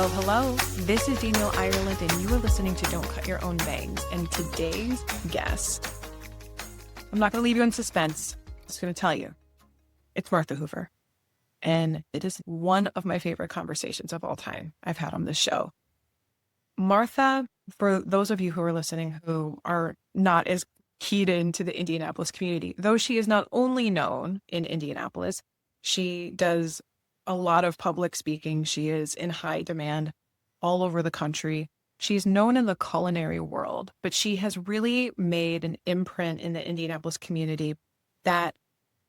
Hello, hello. This is Danielle Ireland, and you are listening to Don't Cut Your Own Bangs. And today's guest, I'm not going to leave you in suspense. I'm just going to tell you, it's Martha Hoover. And it is one of my favorite conversations of all time I've had on this show. Martha, for those of you who are listening who are not as keyed into the Indianapolis community, though she is not only known in Indianapolis, she does a lot of public speaking. She is in high demand all over the country. She's known in the culinary world, but she has really made an imprint in the Indianapolis community that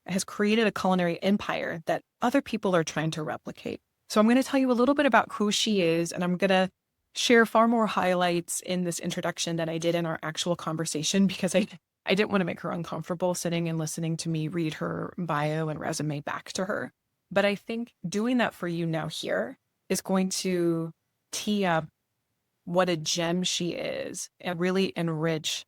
has created a culinary empire that other people are trying to replicate. So I'm going to tell you a little bit about who she is, and I'm going to share far more highlights in this introduction than I did in our actual conversation, because I didn't want to make her uncomfortable sitting and listening to me read her bio and resume back to her. But I think doing that for you now here is going to tee up what a gem she is and really enrich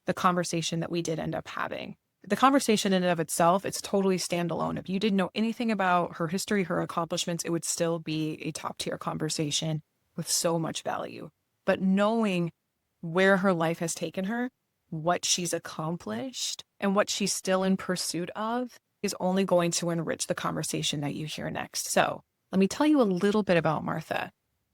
the conversation that we did end up having. The conversation in and of itself, it's totally standalone. If you didn't know anything about her history, her accomplishments, it would still be a top tier conversation with so much value. But knowing where her life has taken her, what she's accomplished, and what she's still in pursuit of is only going to enrich the conversation that you hear next. So let me tell you a little bit about Martha.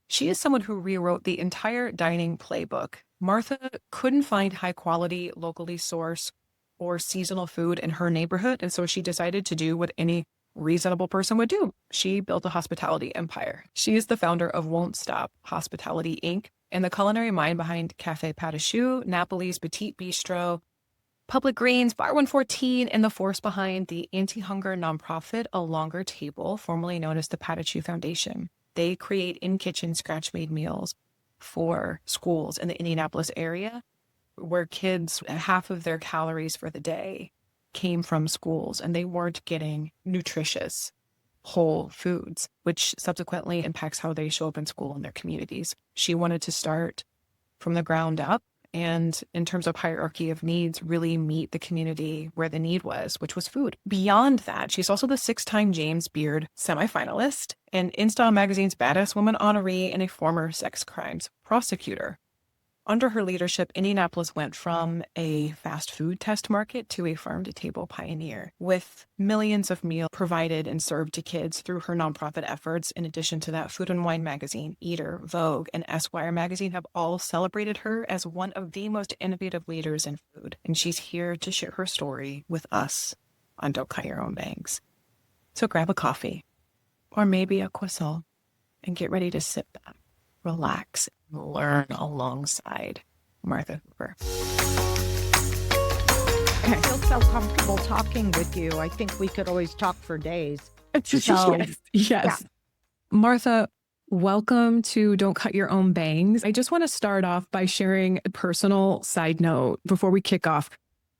She is someone who rewrote the entire dining playbook. Martha couldn't find high quality, locally sourced or seasonal food in her neighborhood. And so she decided to do what any reasonable person would do. She built a hospitality empire. She is the founder of Won't Stop Hospitality, Inc. and the culinary mind behind Cafe Pas de Choux, Napoli's Petite Bistro, Public Greens, Bar 114, and the force behind the anti-hunger nonprofit A Longer Table, formerly known as the Pas de Choux Foundation. They create in-kitchen scratch-made meals for schools in the Indianapolis area, where kids, half of their calories for the day came from schools, and they weren't getting nutritious whole foods, which subsequently impacts how they show up in school and their communities. She wanted to start from the ground up, and in terms of hierarchy of needs, really meet the community where the need was, which was food. Beyond that, she's also the 6-time James Beard semifinalist and InStyle Magazine's Badass Woman honoree and a former sex crimes prosecutor. Under her leadership, Indianapolis went from a fast food test market to a farm-to-table pioneer, with millions of meals provided and served to kids through her nonprofit efforts. In addition to that, Food and Wine magazine, Eater, Vogue, and Esquire magazine have all celebrated her as one of the most innovative leaders in food. And she's here to share her story with us on Don't Cut Your Own Bangs. So grab a coffee, or maybe a croissant, and get ready to sit back, relax, learn alongside Martha Hoover. I feel so comfortable talking with you. I think we could always talk for days. Yes. Yeah. Martha, welcome to Don't Cut Your Own Bangs. I just want to start off by sharing a personal side note before we kick off.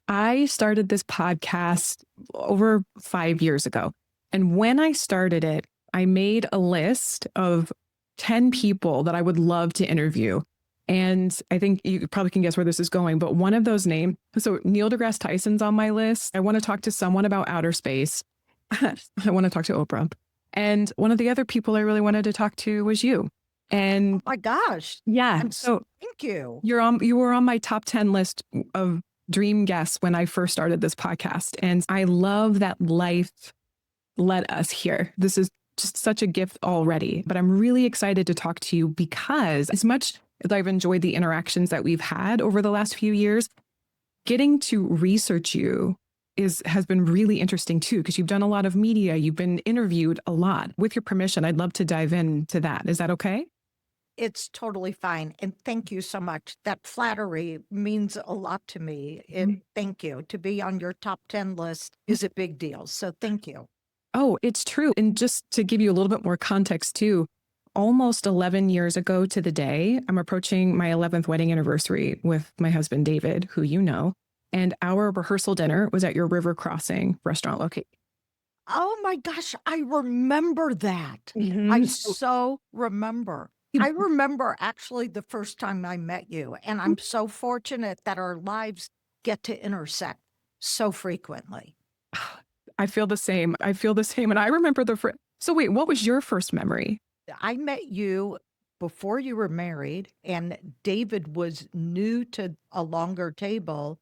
I started this podcast over 5 years ago. And when I started it, I made a list of 10 people that I would love to interview. And I think you probably can guess where this is going, but one of those names, so Neil deGrasse Tyson's on my list. I want to talk to someone about outer space. I want to talk to Oprah. And one of the other people I really wanted to talk to was you. And oh my gosh. Yeah. Thank you. You were on my top 10 list of dream guests when I first started this podcast. And I love that life led us here. This is just such a gift already, but I'm really excited to talk to you because as much as I've enjoyed the interactions that we've had over the last few years, getting to research you has been really interesting too, because you've done a lot of media, you've been interviewed a lot. With your permission, I'd love to dive into that. Is that okay? It's totally fine. And thank you so much. That flattery means a lot to me. Thank you. To be on your top 10 list is a big deal. So thank you. Oh, it's true. And just to give you a little bit more context too, almost 11 years ago to the day, I'm approaching my 11th wedding anniversary with my husband, David, who you know, and our rehearsal dinner was at your River Crossing restaurant location. Oh my gosh, I remember that. I so remember. I remember actually the first time I met you, and I'm so fortunate that our lives get to intersect so frequently. I feel the same. And I remember so wait, what was your first memory? I met you before you were married and David was new to a longer table.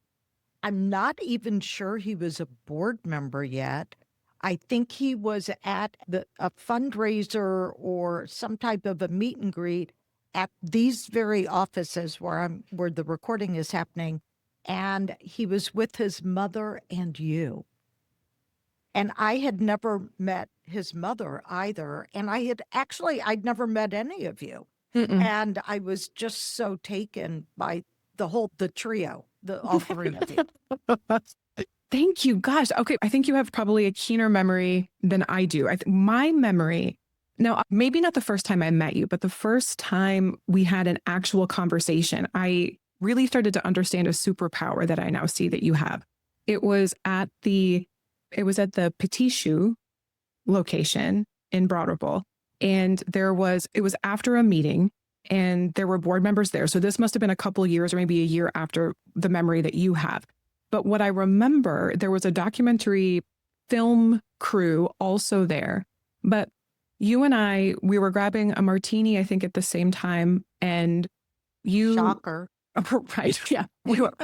I'm not even sure he was a board member yet. I think he was at a fundraiser or some type of a meet and greet at these very offices where the recording is happening, and he was with his mother and you. And I had never met his mother either, and I'd never met any of you. Mm-mm. And I was just so taken by the trio, all three of you. Thank you. Gosh. Okay. I think you have probably a keener memory than I do. My memory, now, maybe not the first time I met you, but the first time we had an actual conversation, I really started to understand a superpower that I now see that you have. It was at the Petit Choux location in Broad Ripple. And it was after a meeting and there were board members there. So this must have been a couple of years or maybe a year after the memory that you have. But what I remember, there was a documentary film crew also there. But you and we were grabbing a martini, I think, at the same time. And you... Shocker. Right. Yeah.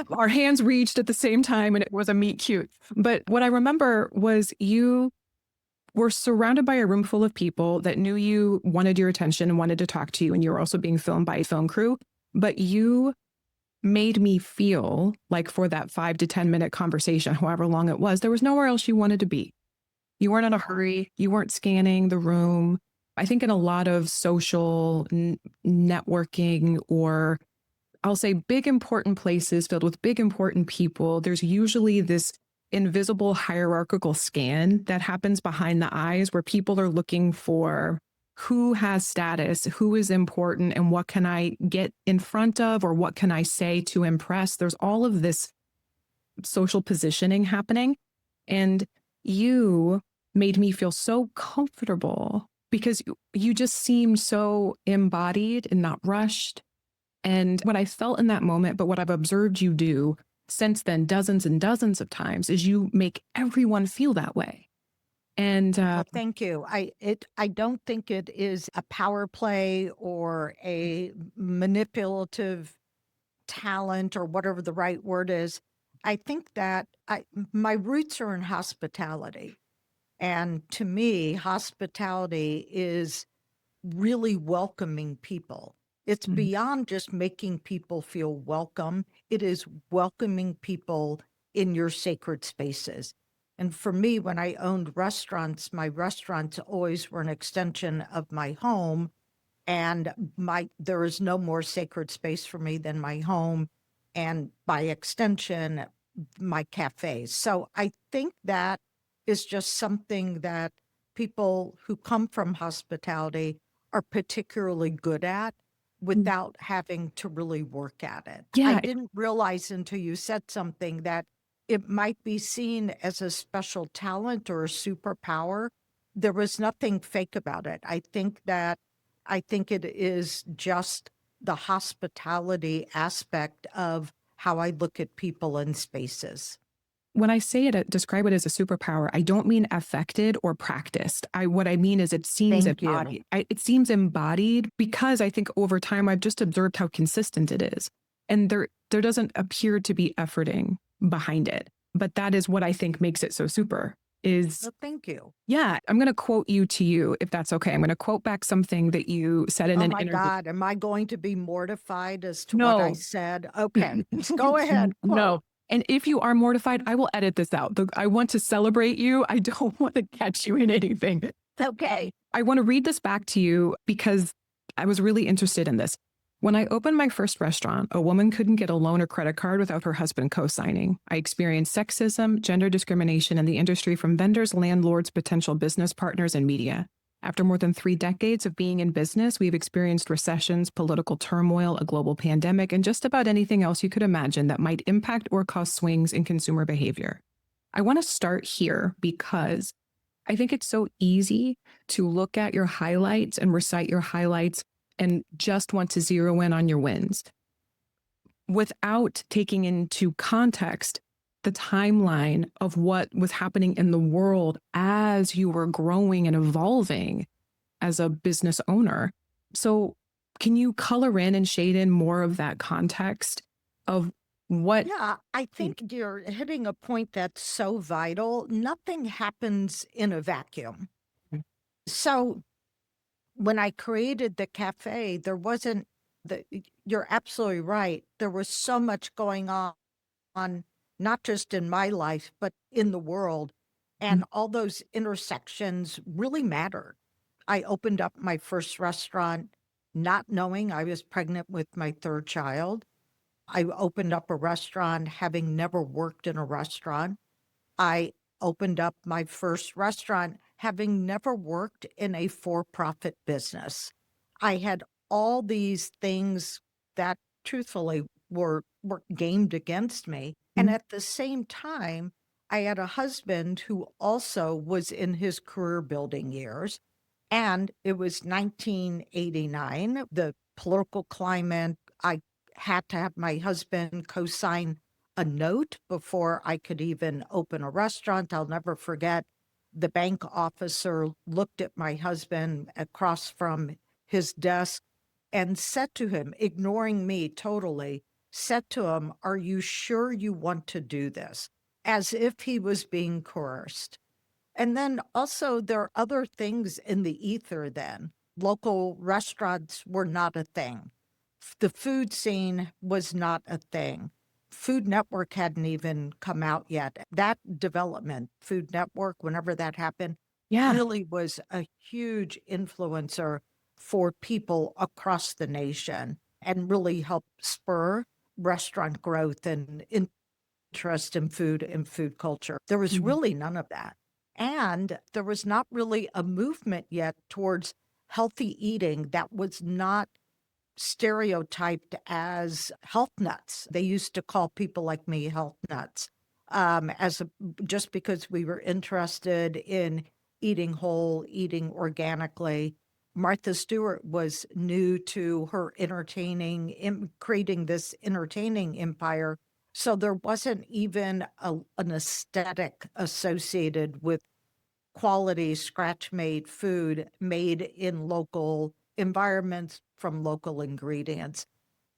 Our hands reached at the same time and it was a meet cute. But what I remember was you were surrounded by a room full of people that knew you wanted your attention and wanted to talk to you. And you were also being filmed by a film crew. But you made me feel like for that 5 to 10 minute conversation, however long it was, there was nowhere else you wanted to be. You weren't in a hurry. You weren't scanning the room. I think in a lot of social networking, or I'll say big important places filled with big important people, there's usually this invisible hierarchical scan that happens behind the eyes where people are looking for who has status, who is important, and what can I get in front of, or what can I say to impress. There's all of this social positioning happening. And you made me feel so comfortable because you just seemed so embodied and not rushed. And what I felt in that moment, but what I've observed you do since then dozens and dozens of times, is you make everyone feel that way. And well, thank you. I don't think it is a power play or a manipulative talent or whatever the right word is. I think that my roots are in hospitality. And to me, hospitality is really welcoming people. It's beyond just making people feel welcome. It is welcoming people in your sacred spaces. And for me, when I owned restaurants, my restaurants always were an extension of my home. And there is no more sacred space for me than my home, and by extension, my cafes. So I think that is just something that people who come from hospitality are particularly good at without having to really work at it. Yeah. I didn't realize until you said something that it might be seen as a special talent or a superpower. There was nothing fake about it. I think it is just the hospitality aspect of how I look at people and spaces. When I say it, describe it as a superpower, I don't mean affected or practiced. What I mean is it seems embodied. It seems embodied because I think over time I've just observed how consistent it is. And there doesn't appear to be efforting behind it. But that is what I think makes it so super. Well, thank you. Yeah, I'm going to quote you, if that's okay. I'm going to quote back something that you said in an interview. Oh my God, am I going to be mortified as to what I said? Okay, go ahead. Quote. No. And if you are mortified, I will edit this out. I want to celebrate you. I don't want to catch you in anything. Okay. I want to read this back to you because I was really interested in this. When I opened my first restaurant, a woman couldn't get a loan or credit card without her husband co-signing. I experienced sexism, gender discrimination in the industry from vendors, landlords, potential business partners, and media. After more than 3 decades of being in business, we've experienced recessions, political turmoil, a global pandemic, and just about anything else you could imagine that might impact or cause swings in consumer behavior. I want to start here because I think it's so easy to look at your highlights and recite your highlights and just want to zero in on your wins without taking into context the timeline of what was happening in the world as you were growing and evolving as a business owner. So Can you color in and shade in more of that context of what? Yeah, I think you're hitting a point that's so vital. Nothing happens in a vacuum. Mm. So when I created the cafe, there wasn't you're absolutely right. There was so much going on, not just in my life, but in the world. And all those intersections really mattered. I opened up my first restaurant not knowing I was pregnant with my third child. I opened up a restaurant having never worked in a restaurant. I opened up my first restaurant having never worked in a for-profit business. I had all these things that truthfully were gamed against me. And at the same time, I had a husband who also was in his career building years. And it was 1989, the political climate. I had to have my husband co-sign a note before I could even open a restaurant. I'll never forget the bank officer looked at my husband across from his desk and said to him, ignoring me totally, said to him, "Are you sure you want to do this?" As if he was being coerced. And then also there are other things in the ether then. Local restaurants were not a thing. The food scene was not a thing. Food Network hadn't even come out yet. That development, Food Network, whenever that happened, Yeah. really was a huge influencer for people across the nation and really helped spur restaurant growth and interest in food and food culture. There was really none of that. And there was not really a movement yet towards healthy eating that was not stereotyped as health nuts. They used to call people like me health nuts, just because we were interested in eating whole, eating organically. Martha Stewart was new to her creating this entertaining empire. So there wasn't even an aesthetic associated with quality scratch-made food made in local environments from local ingredients.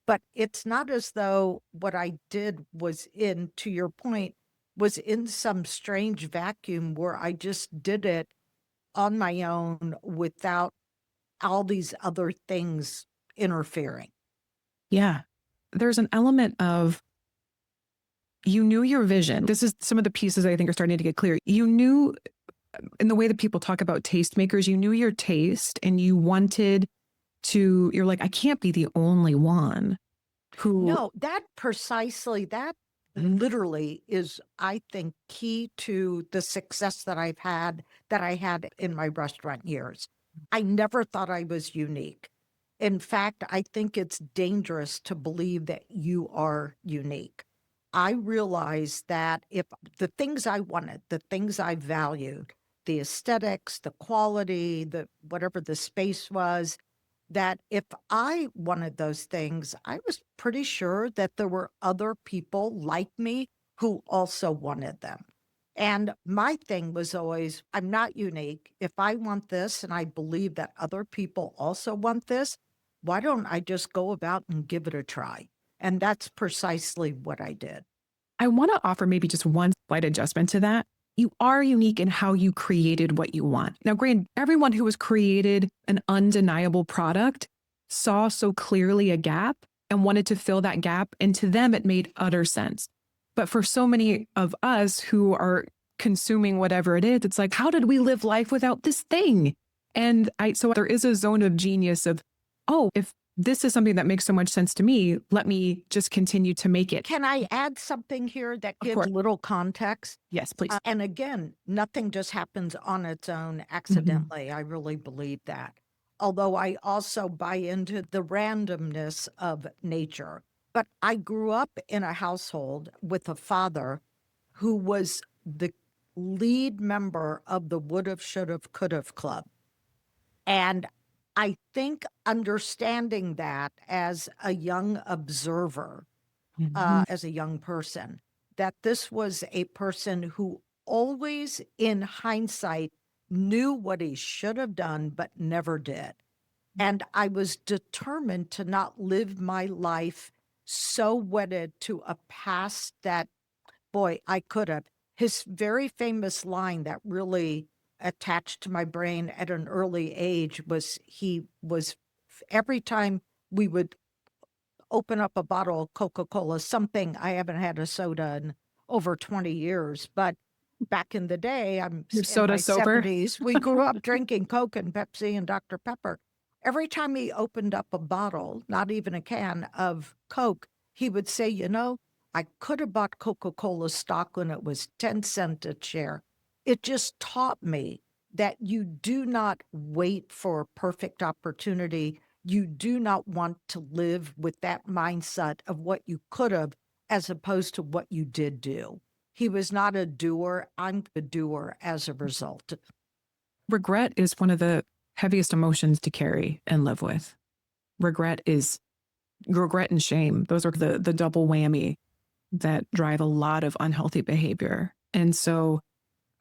But it's not as though what I did was to your point, was in some strange vacuum where I just did it on my own without all these other things interfering. Yeah. There's an element of you knew your vision. This is some of the pieces I think are starting to get clear. You knew in the way that people talk about tastemakers, you knew your taste and you wanted to, you're like, I can't be the only one who. No, that literally is, I think, key to the success that I had in my restaurant years. I never thought I was unique. In fact, I think it's dangerous to believe that you are unique. I realized that if the things I wanted, the things I valued, the aesthetics, the quality, whatever the space was, that if I wanted those things, I was pretty sure that there were other people like me who also wanted them. And my thing was always, I'm not unique. If I want this and I believe that other people also want this, why don't I just go about and give it a try? And that's precisely what I did. I want to offer maybe just one slight adjustment to that. You are unique in how you created what you want. Now, granted, everyone who has created an undeniable product saw so clearly a gap and wanted to fill that gap. And to them, it made utter sense. But for so many of us who are consuming whatever it is, it's like, how did we live life without this thing? And so there is a zone of genius of, oh, if this is something that makes so much sense to me, let me just continue to make it. Can I add something here that Of gives course. little context? Yes, please. And again, nothing just happens on its own accidentally. I really believe that. Although I also buy into the randomness of nature. But I grew up in a household with a father who was the lead member of the Would've, Should've, Could've Club. And I think understanding that as a young observer, as a young person, that this was a person who always, in hindsight, knew what he should have done, but never did. And I was determined to not live my life so wedded to a past that, boy, I could have. His very famous line that really attached to my brain at an early age was every time we would open up a bottle of Coca-Cola, something I haven't had a soda in over 20 years, but back in the day, I'm You're in soda my sober? 70s, we grew up drinking Coke and Pepsi and Dr. Pepper. Every time he opened up a bottle, not even a can of Coke, he would say, I could have bought Coca-Cola stock when it was 10 cents a share. It just taught me that you do not wait for a perfect opportunity. You do not want to live with that mindset of what you could have as opposed to what you did do. He was not a doer. I'm a doer as a result. Regret is one of the heaviest emotions to carry and live with. Regret and shame. Those are the double whammy that drive a lot of unhealthy behavior. And so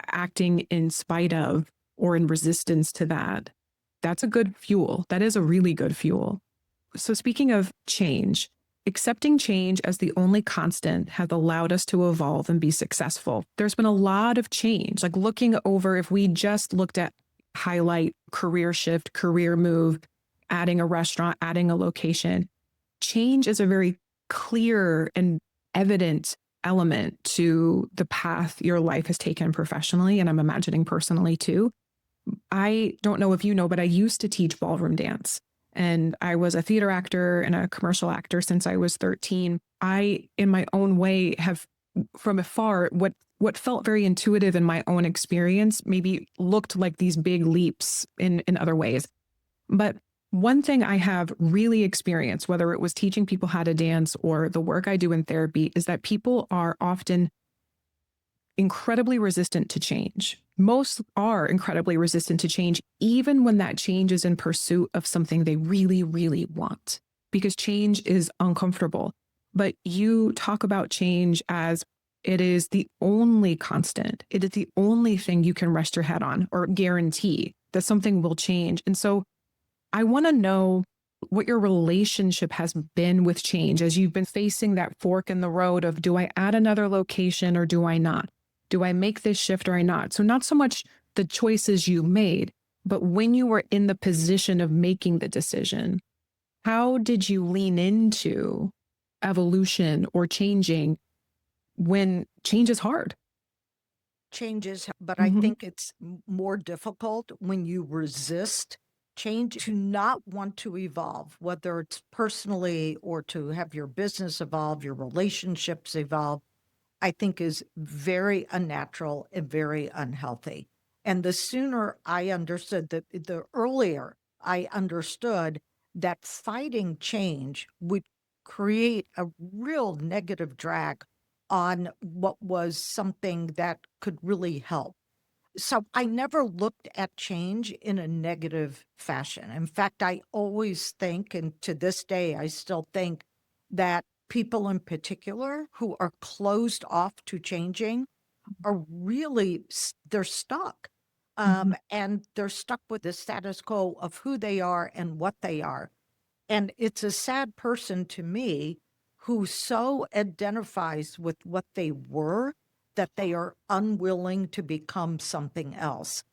acting in spite of or in resistance to that, that's a good fuel. That is a really good fuel. So speaking of change, accepting change as the only constant has allowed us to evolve and be successful. There's been a lot of change, like looking over, if we just looked at highlight, career shift, career move, adding a restaurant, adding a location, change is a very clear and evident element to the path your life has taken professionally, and I'm imagining personally too. I don't know if you know, but I used to teach ballroom dance. And I was a theater actor and a commercial actor since I was 13. I, in my own way, have from afar, what felt very intuitive in my own experience maybe looked like these big leaps in other ways. But one thing I have really experienced, whether it was teaching people how to dance or the work I do in therapy, is that people are often incredibly resistant to change. Most are incredibly resistant to change, even when that change is in pursuit of something they really, really want, because change is uncomfortable. But you talk about change as it is the only constant. It is the only thing you can rest your head on or guarantee that something will change. And so I want to know what your relationship has been with change as you've been facing that fork in the road of, do I add another location or do I not? Do I make this shift or I not? So not so much the choices you made, but when you were in the position of making the decision, how did you lean into evolution or changing when change is hard? Changes, but I think it's more difficult when you resist change, to not want to evolve, whether it's personally or to have your business evolve, your relationships evolve. I think is very unnatural and very unhealthy. And the sooner I understood that, the earlier I understood that fighting change would create a real negative drag on what was something that could really help. So I never looked at change in a negative fashion. In fact, I always think, and to this day, I still think that people in particular who are closed off to changing are really, they're stuck. And they're stuck with the status quo of who they are and what they are. And it's a sad person to me who so identifies with what they were that they are unwilling to become something else.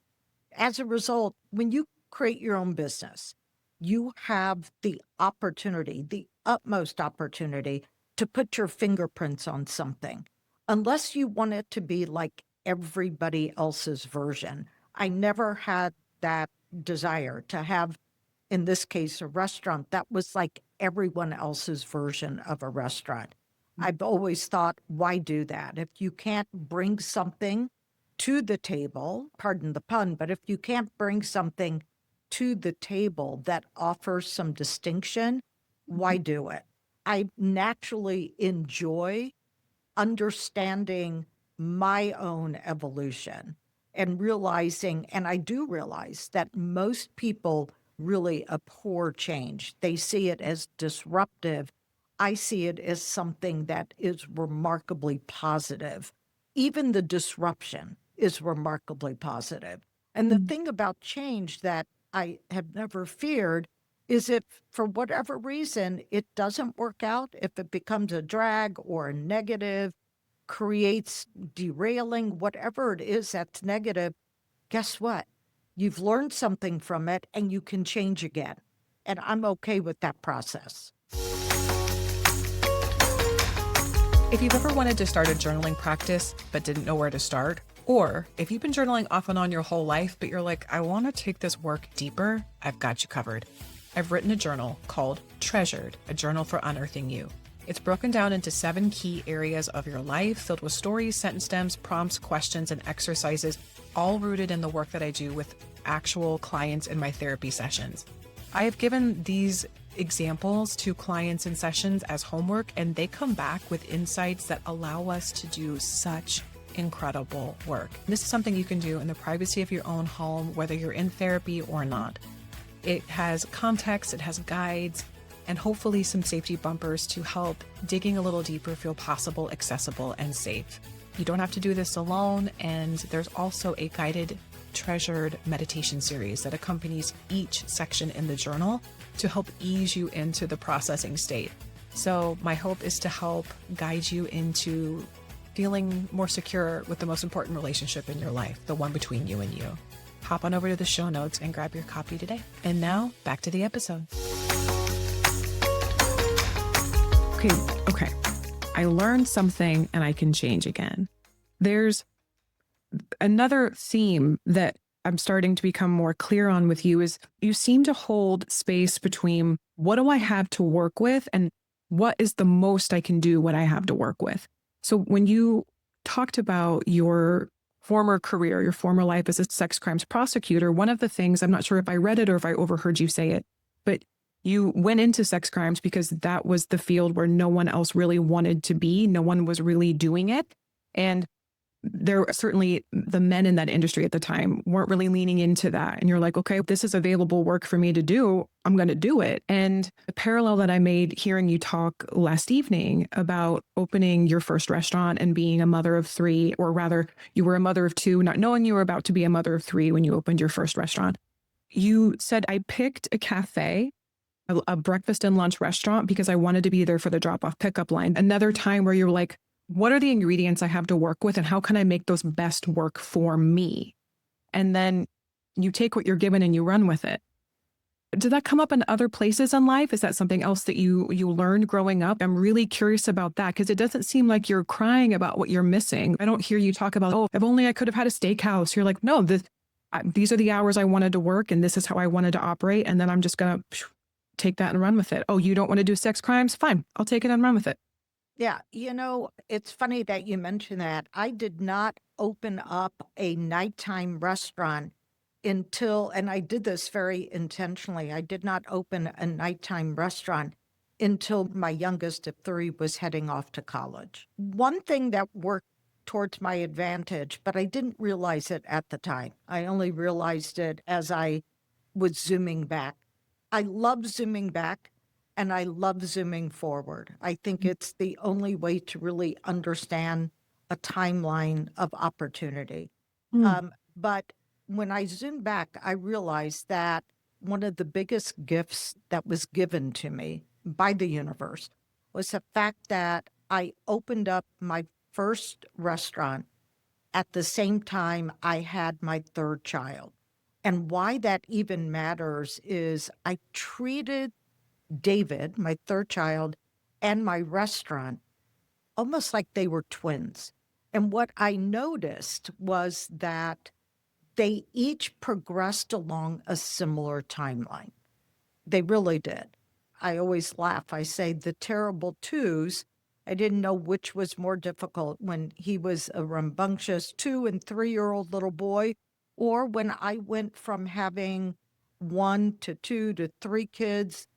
As a result, when you create your own business, you have the opportunity, the utmost opportunity to put your fingerprints on something, unless you want it to be like everybody else's version. I never had that desire to have, in this case, a restaurant that was like everyone else's version of a restaurant. I've always thought, why do that? If you can't bring something to the table, pardon the pun, but if you can't bring something to the table that offers some distinction, why do it? I naturally enjoy understanding my own evolution and realizing, and I do realize that most people really abhor change. They see it as disruptive. I see it as something that is remarkably positive. Even the disruption is remarkably positive. And the thing about change that I have never feared is if for whatever reason it doesn't work out, if it becomes a drag or a negative, creates derailing, whatever it is that's negative, guess what? You've learned something from it and you can change again. And I'm okay with that process. If you've ever wanted to start a journaling practice but didn't know where to start, or if you've been journaling off and on your whole life, but you're like, I want to take this work deeper, I've got you covered. I've written a journal called Treasured, a journal for unearthing you. It's broken down into 7 key areas of your life, filled with stories, sentence stems, prompts, questions, and exercises, all rooted in the work that I do with actual clients in my therapy sessions. I have given these examples to clients in sessions as homework, and they come back with insights that allow us to do such incredible work. This is something you can do in the privacy of your own home, whether you're in therapy or not. It has context, it has guides, and hopefully some safety bumpers to help digging a little deeper feel possible, accessible, and safe. You don't have to do this alone, and there's also a guided, treasured meditation series that accompanies each section in the journal to help ease you into the processing state. So my hope is to help guide you into feeling more secure with the most important relationship in your life, the one between you and you. Hop on over to the show notes and grab your copy today. And now, back to the episode. Okay. I learned something and I can change again. There's another theme that I'm starting to become more clear on with you is you seem to hold space between what do I have to work with and what is the most I can do what I have to work with. So when you talked about your former career, your former life as a sex crimes prosecutor, one of the things, I'm not sure if I read it or if I overheard you say it, but you went into sex crimes because that was the field where no one else really wanted to be. No one was really doing it. And there certainly the men in that industry at the time weren't really leaning into that. And you're like, okay, this is available work for me to do. I'm going to do it. And the parallel that I made hearing you talk last evening about opening your first restaurant and being a mother of 3, or rather you were a mother of 2, not knowing you were about to be a mother of 3 when you opened your first restaurant. You said, I picked a cafe, a breakfast and lunch restaurant because I wanted to be there for the drop-off pickup line. Another time where you're like, what are the ingredients I have to work with and how can I make those best work for me? And then you take what you're given and you run with it. Did that come up in other places in life? Is that something else that you learned growing up? I'm really curious about that because it doesn't seem like you're crying about what you're missing. I don't hear you talk about, oh, if only I could have had a steakhouse. You're like, no, these are the hours I wanted to work and this is how I wanted to operate. And then I'm just going to take that and run with it. Oh, you don't want to do sex crimes? Fine. I'll take it and run with it. Yeah, it's funny that you mentioned that. I did not open up a nighttime restaurant until, and I did this very intentionally, I did not open a nighttime restaurant until my youngest of 3 was heading off to college. One thing that worked towards my advantage, but I didn't realize it at the time. I only realized it as I was zooming back. I love zooming back. And I love zooming forward. I think it's the only way to really understand a timeline of opportunity. But when I zoomed back, I realized that one of the biggest gifts that was given to me by the universe was the fact that I opened up my first restaurant at the same time I had my 3rd child. And why that even matters is I treated David, my 3rd child, and my restaurant almost like they were twins. And what I noticed was that they each progressed along a similar timeline. They really did. I always laugh. I say the terrible twos, I didn't know which was more difficult when he was a rambunctious 2 and 3-year-old little boy, or when I went from having 1 to 2 to 3 kids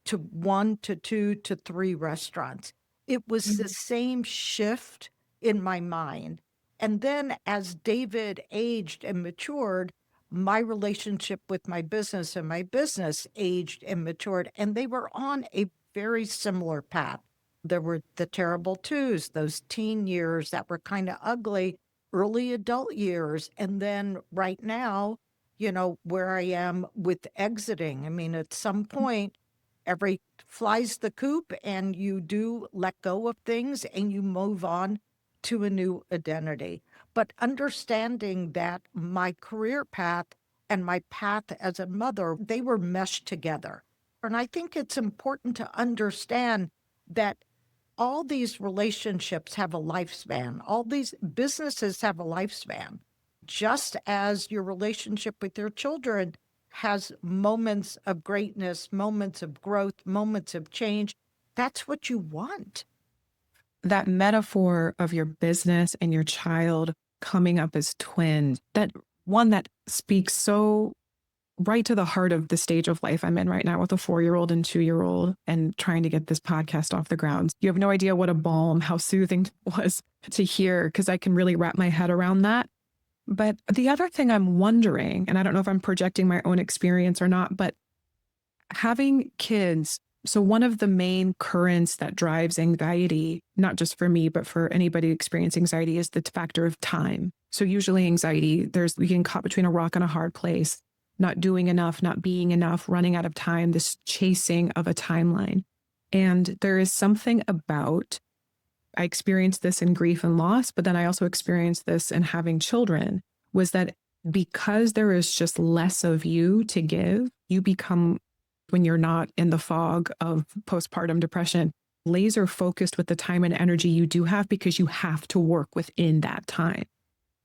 to 1 to 2 to 3 restaurants. It was the same shift in my mind. And then as David aged and matured, my relationship with my business and my business aged and matured, and they were on a very similar path. There were the terrible 2s, those teen years that were kind of ugly, early adult years. And then right now, where I am with exiting. I mean, at some point, every flies the coop and you do let go of things and you move on to a new identity. But understanding that my career path and my path as a mother, they were meshed together. And I think it's important to understand that all these relationships have a lifespan. All these businesses have a lifespan. Just as your relationship with your children has moments of greatness, moments of growth, moments of change, that's what you want. That metaphor of your business and your child coming up as twins, that one that speaks so right to the heart of the stage of life I'm in right now with a 4-year-old and 2-year-old and trying to get this podcast off the ground. You have no idea what a balm, how soothing it was to hear, because I can really wrap my head around that. But the other thing I'm wondering, and I don't know if I'm projecting my own experience or not, but having kids. So one of the main currents that drives anxiety, not just for me, but for anybody experiencing anxiety, is the factor of time. So usually anxiety, we get caught between a rock and a hard place, not doing enough, not being enough, running out of time, this chasing of a timeline. And there is something about, I experienced this in grief and loss, but then I also experienced this in having children, was that because there is just less of you to give, you become, when you're not in the fog of postpartum depression, laser focused with the time and energy you do have because you have to work within that time.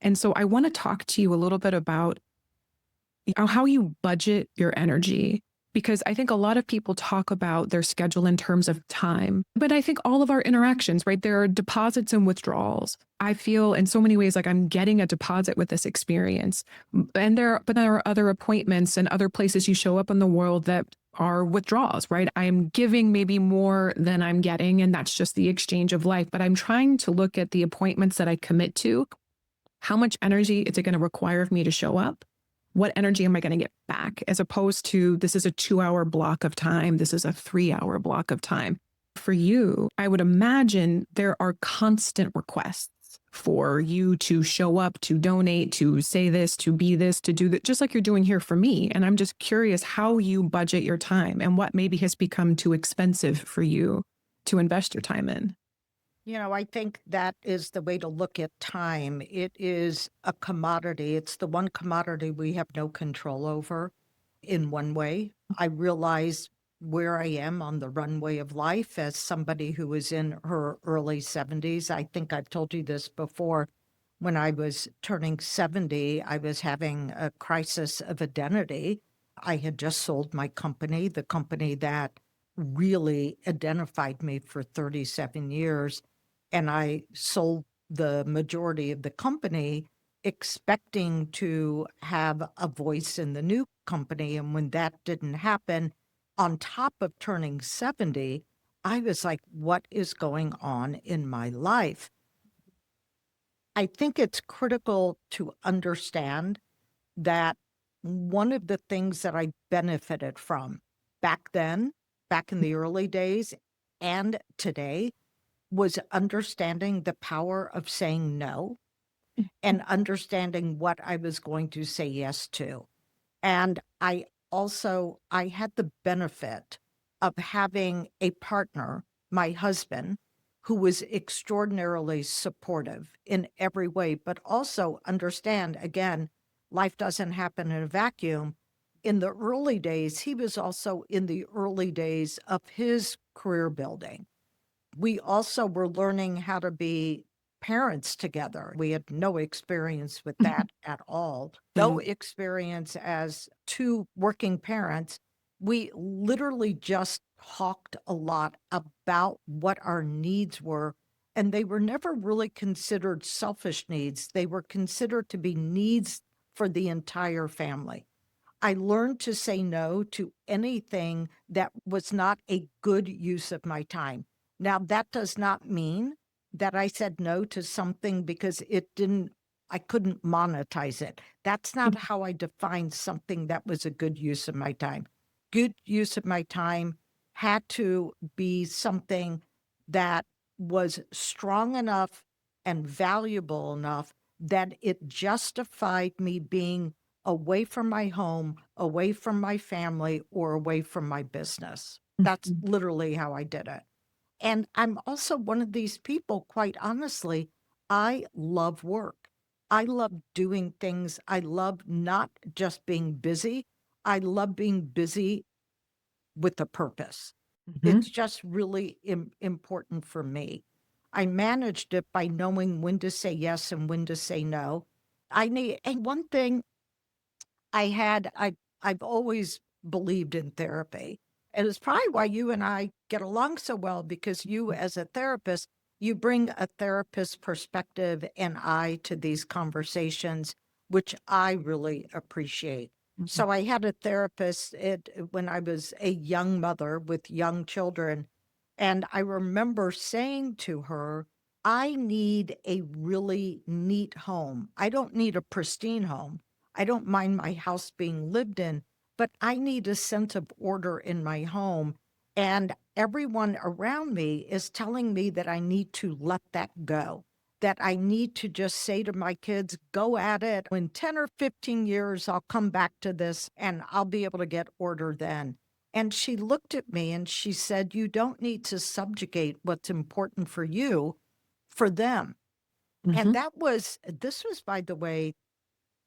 And so I want to talk to you a little bit about how you budget your energy, because I think a lot of people talk about their schedule in terms of time, but I think all of our interactions, right? There are deposits and withdrawals. I feel in so many ways like I'm getting a deposit with this experience, but there are other appointments and other places you show up in the world that are withdrawals, right? I'm giving maybe more than I'm getting, and that's just the exchange of life. But I'm trying to look at the appointments that I commit to. How much energy is it going to require of me to show up? What energy am I going to get back? As opposed to, this is a 2-hour block of time. This is a 3-hour block of time. For you, I would imagine there are constant requests for you to show up, to donate, to say this, to be this, to do that, just like you're doing here for me. And I'm just curious how you budget your time and what maybe has become too expensive for you to invest your time in. I think that is the way to look at time. It is a commodity. It's the one commodity we have no control over in one way. I realize where I am on the runway of life as somebody who is in her early 70s. I think I've told you this before. When I was turning 70, I was having a crisis of identity. I had just sold my company, the company that really identified me for 37 years. And I sold the majority of the company expecting to have a voice in the new company. And when that didn't happen, on top of turning 70, I was like, what is going on in my life? I think it's critical to understand that one of the things that I benefited from back then, back in the early days, and today, was understanding the power of saying no and understanding what I was going to say yes to. And I had the benefit of having a partner, my husband, who was extraordinarily supportive in every way, but also understand, again, life doesn't happen in a vacuum. In the early days, he was also in the early days of his career building. We also were learning how to be parents together. We had no experience with that at all. No experience as two working parents. We literally just talked a lot about what our needs were, and they were never really considered selfish needs. They were considered to be needs for the entire family. I learned to say no to anything that was not a good use of my time. Now, that does not mean that I said no to something because I couldn't monetize it. That's not how I define something that was a good use of my time. Good use of my time had to be something that was strong enough and valuable enough that it justified me being away from my home, away from my family, or away from my business. That's literally how I did it. And I'm also one of these people, quite honestly, I love work. I love doing things. I love not just being busy. I love being busy with a purpose. Mhm. It's just really important for me. I managed it by knowing when to say yes and when to say no. And one thing I've always believed in therapy. And it's probably why you and I get along so well, because you, as a therapist, you bring a therapist perspective and eye to these conversations, which I really appreciate. Mhm. So I had a therapist when I was a young mother with young children. And I remember saying to her, I need a really neat home. I don't need a pristine home. I don't mind my house being lived in, but I need a sense of order in my home. And everyone around me is telling me that I need to let that go, that I need to just say to my kids, go at it. In 10 or 15 years, I'll come back to this and I'll be able to get order then. And she looked at me and she said, you don't need to subjugate what's important for you for them. And Mhm. this was, by the way,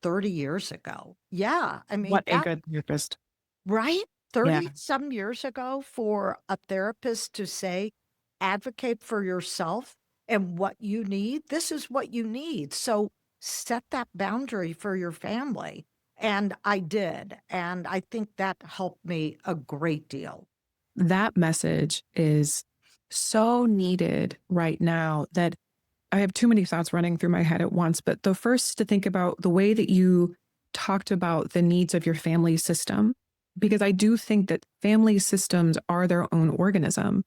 30 years ago. Yeah. I mean, What a good therapist. right? Yeah. 30 some years ago, for a therapist to say, advocate for yourself and what you need. This is what you need. So set that boundary for your family. And I did. And I think that helped me a great deal. That message is so needed right now that I have too many thoughts running through my head at once. But the first, to think about the way that you talked about the needs of your family system, because I do think that family systems are their own organism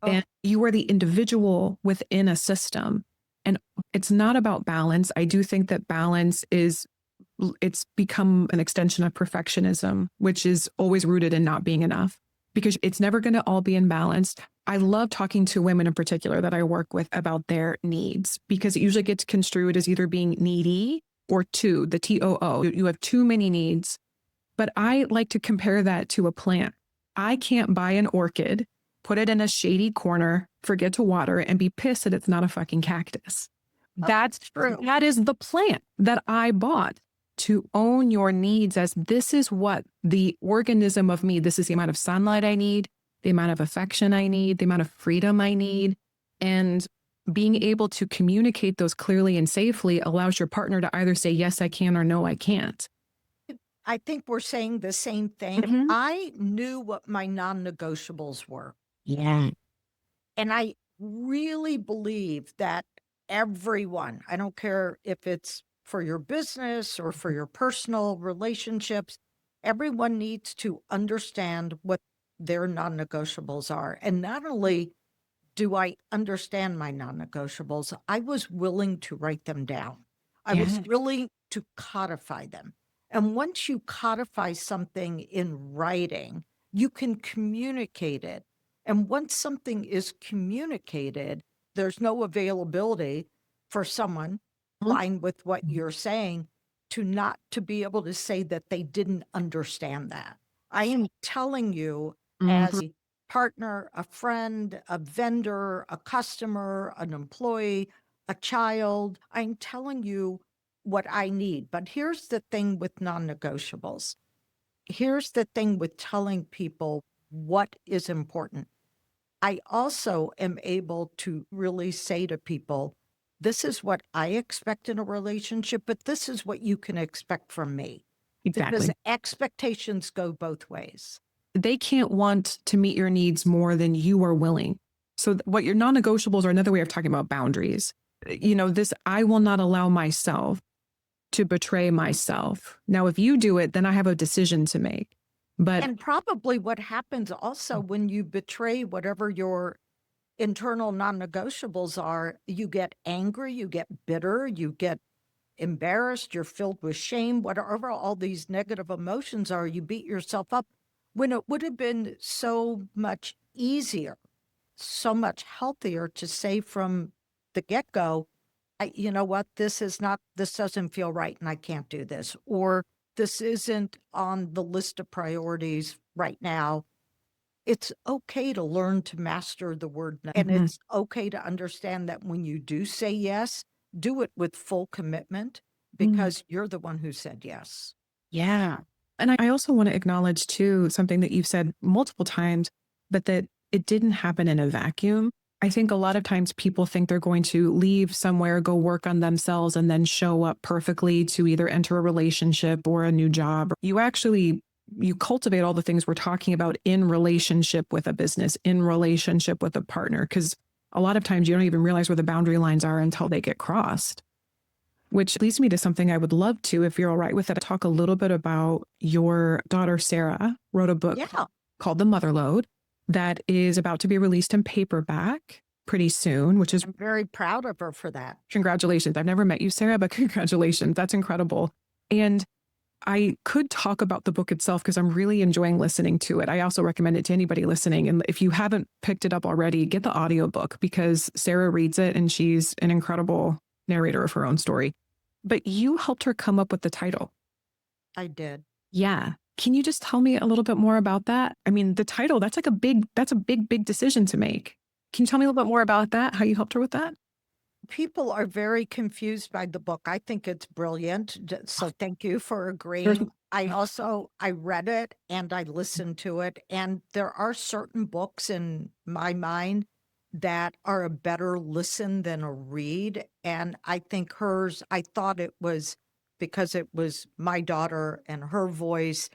Oh, and you are the individual within a system. And it's not about balance. I do think that balance is, it's become an extension of perfectionism, which is always rooted in not being enough because it's never going to all be in balance. I love talking to women in particular that I work with about their needs because it usually gets construed as either being needy or too, the TOO. You have too many needs. But I like to compare that to a plant. I can't buy an orchid, put it in a shady corner, forget to water, and be pissed that it's not a fucking cactus. That's true. that is the plant that I bought. To own your needs as this is what the organism of me, this is the amount of sunlight I need, the amount of affection I need, the amount of freedom I need. And being able to communicate those clearly and safely allows your partner to either say, yes, I can, or no, I can't. I think we're saying the same thing. Mhm. I knew what my non negotiables were. Yeah. And I really believe that everyone, I don't care if it's for your business or for your personal relationships, everyone needs to understand what their non negotiables are. And not only do I understand my non negotiables, I was willing to write them down. I was Yeah. willing to codify them. And once you codify something in writing, you can communicate it. And once something is communicated, there's no availability for someone aligned with what you're saying to not to be able to say that they didn't understand that. I am telling you, as Mhm. a partner, a friend, a vendor, a customer, an employee, a child, I'm telling you what I need. But here's the thing with non negotiables. Here's the thing with telling people what is important. I also am able to really say to people, this is what I expect in a relationship, but this is what you can expect from me. Because Exactly. expectations go both ways. They can't want to meet your needs more than you are willing. So, what your non negotiables are another way of talking about boundaries. This, I will not allow myself to betray myself. Now, if you do it, then I have a decision to make. But And probably what happens also when you betray whatever your internal non negotiables are, you get angry, you get bitter, you get embarrassed, you're filled with shame, whatever all these negative emotions are, you beat yourself up when it would have been so much easier, so much healthier to say from the get go, you know what, this doesn't feel right and I can't do this. Or this isn't on the list of priorities right now, it's okay to learn to master the word no. And it's okay to understand that when you do say yes, do it with full commitment because you're the one who said yes. Yeah. And I also want to acknowledge too, something that you've said multiple times, but that it didn't happen in a vacuum. I think a lot of times people think they're going to leave somewhere, go work on themselves, and then show up perfectly to either enter a relationship or a new job. You cultivate all the things we're talking about in relationship with a business, in relationship with a partner, because a lot of times you don't even realize where the boundary lines are until they get crossed. Which leads me to something I would love to, if you're all right with it, talk a little bit about your daughter, Sarah, wrote a book called The Mother Load that is about to be released in paperback pretty soon, which is... I'm very proud of her for that. Congratulations. I've never met you, Sarah, but congratulations. That's incredible. And I could talk about the book itself because I'm really enjoying listening to it. I also recommend it to anybody listening. And if you haven't picked it up already, get the audiobook because Sarah reads it and she's an incredible narrator of her own story. But you helped her come up with the title. I did. Yeah. Can you just tell me a little bit more about that? I mean, the title, that's a big decision to make. Can you tell me a little bit more about that? How you helped her with that? People are very confused by the book. I think it's brilliant. So thank you for agreeing. I read it and I listened to it. And there are certain books in my mind that are a better listen than a read. And I think hers, I thought it was because it was my daughter and her voice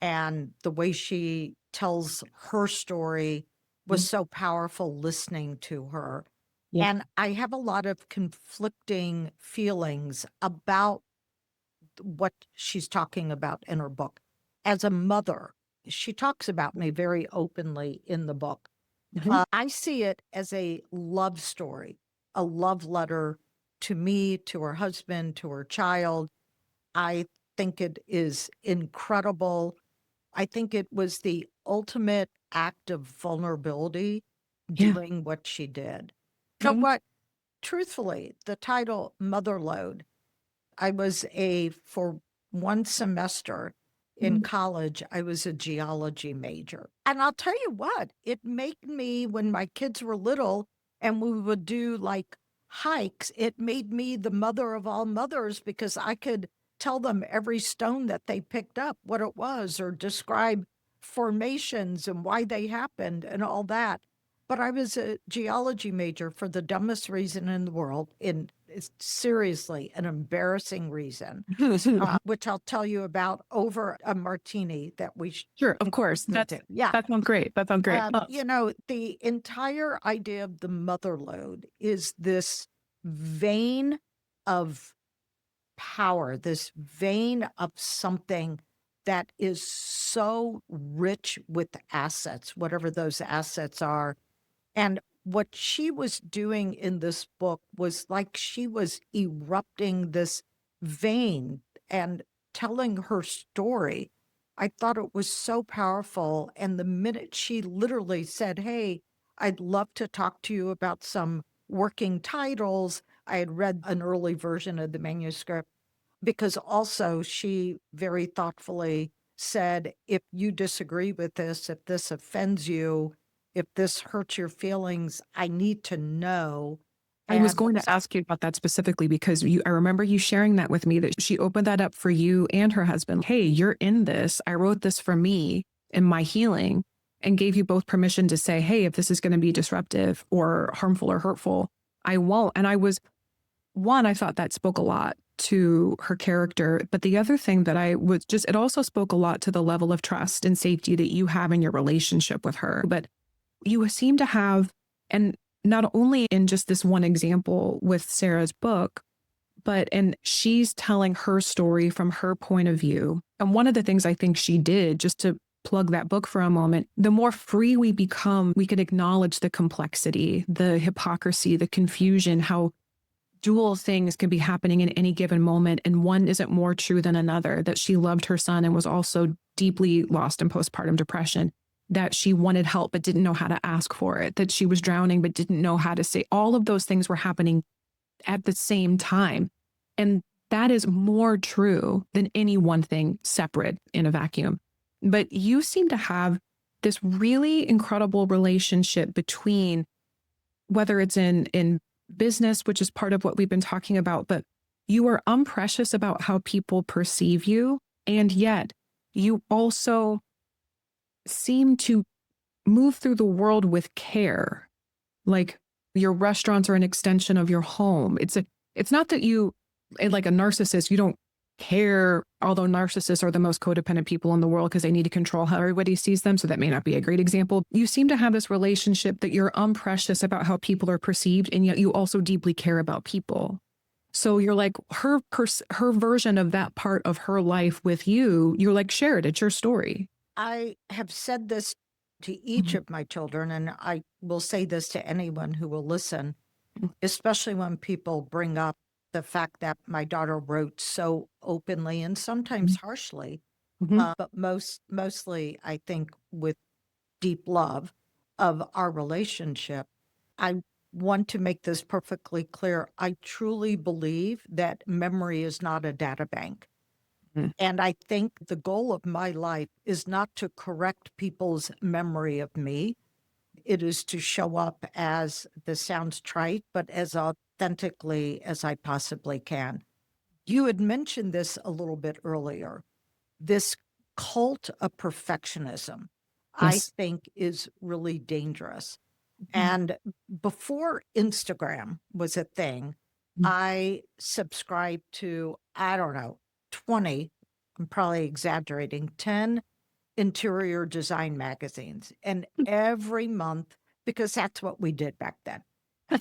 and the way she tells her story was so powerful listening to her. Yep. And I have a lot of conflicting feelings about what she's talking about in her book. As a mother, she talks about me very openly in the book. I see it as a love story, a love letter to me, to her husband, to her child. I think it is incredible. I think it was the ultimate act of vulnerability doing what she did. So what, truthfully, the title Mother Load, for one semester in college, I was a geology major. And I'll tell you what, it made me, when my kids were little and we would do like hikes, it made me the mother of all mothers because I could tell them every stone that they picked up, what it was, or describe formations and why they happened and all that. But I was a geology major for the dumbest reason in the world, it's seriously an embarrassing reason, which I'll tell you about over a martini that we Sure, of course. That sounds great. That sounds great. You know, the entire idea of the mother load is this vein of power, this vein of something that is so rich with assets, whatever those assets are. And what she was doing in this book was like she was erupting this vein and telling her story. I thought it was so powerful. And the minute she literally said, "Hey, I'd love to talk to you about some working titles," I had read an early version of the manuscript because also she very thoughtfully said, "If you disagree with this, if this offends you, if this hurts your feelings, I need to know." I was going to ask you about that specifically because I remember you sharing that with me, that she opened that up for you and her husband. Hey, you're in this. I wrote this for me and my healing, and gave you both permission to say, hey, if this is going to be disruptive or harmful or hurtful, I won't. And I thought that spoke a lot to her character. But the other thing that it also spoke a lot to the level of trust and safety that you have in your relationship with her. But you seem to have, and not only in just this one example with Sarah's book, and she's telling her story from her point of view. And one of the things I think she did, just to plug that book for a moment, the more free we become, we can acknowledge the complexity, the hypocrisy, the confusion, how dual things can be happening in any given moment. And one isn't more true than another, that she loved her son and was also deeply lost in postpartum depression, that she wanted help but didn't know how to ask for it, that she was drowning but didn't know how to say. All of those things were happening at the same time. And that is more true than any one thing separate in a vacuum. But you seem to have this really incredible relationship between, whether it's in business, which is part of what we've been talking about, but you are unprecious about how people perceive you. And yet you also seem to move through the world with care. Like, your restaurants are an extension of your home. It's not that you, like a narcissist, you don't care, although narcissists are the most codependent people in the world because they need to control how everybody sees them. So that may not be a great example. You seem to have this relationship that you're unprecious about how people are perceived, and yet you also deeply care about people. So you're like her version of that part of her life with you. You're like, share it. It's your story. I have said this to each of my children, and I will say this to anyone who will listen, especially when people bring up the fact that my daughter wrote so openly and sometimes harshly, but mostly, I think, with deep love of our relationship. I want to make this perfectly clear. I truly believe that memory is not a data bank. And I think the goal of my life is not to correct people's memory of me. It is to show up as, this sounds trite, but as authentically as I possibly can. You had mentioned this a little bit earlier. This cult of perfectionism, I Yes. think, is really dangerous. And before Instagram was a thing, I subscribed to, I don't know, 20, I'm probably exaggerating, 10 interior design magazines. And every month, because that's what we did back then,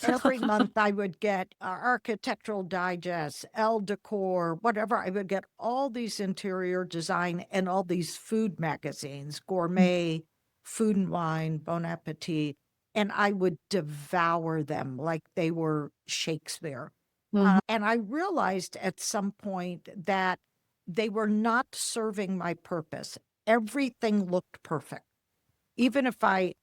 every month I would get Architectural Digest, Elle Decor, whatever. I would get all these interior design and all these food magazines, Gourmet, Food and Wine, Bon Appetit, and I would devour them like they were Shakespeare. And I realized at some point that they were not serving my purpose. Everything looked perfect. Even if I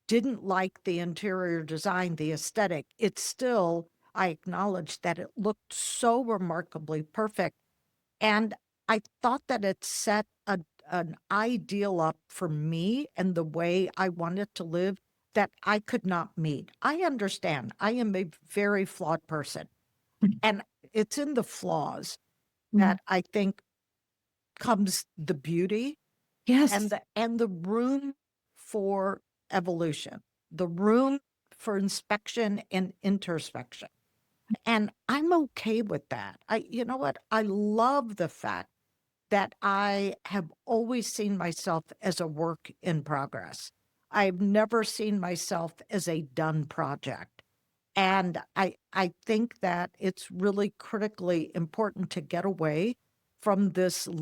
didn't like the interior design, the aesthetic, it still, I acknowledged that it looked so remarkably perfect. And I thought that it set an ideal up for me and the way I wanted to live that I could not meet. I understand. I am a very flawed person. And it's in the flaws that I think comes the beauty Yes. and the room for evolution, the room for inspection and introspection. And I'm okay with that. You know what? I love the fact that I have always seen myself as a work in progress. I've never seen myself as a done project. And I think that it's really critically important to get away from this we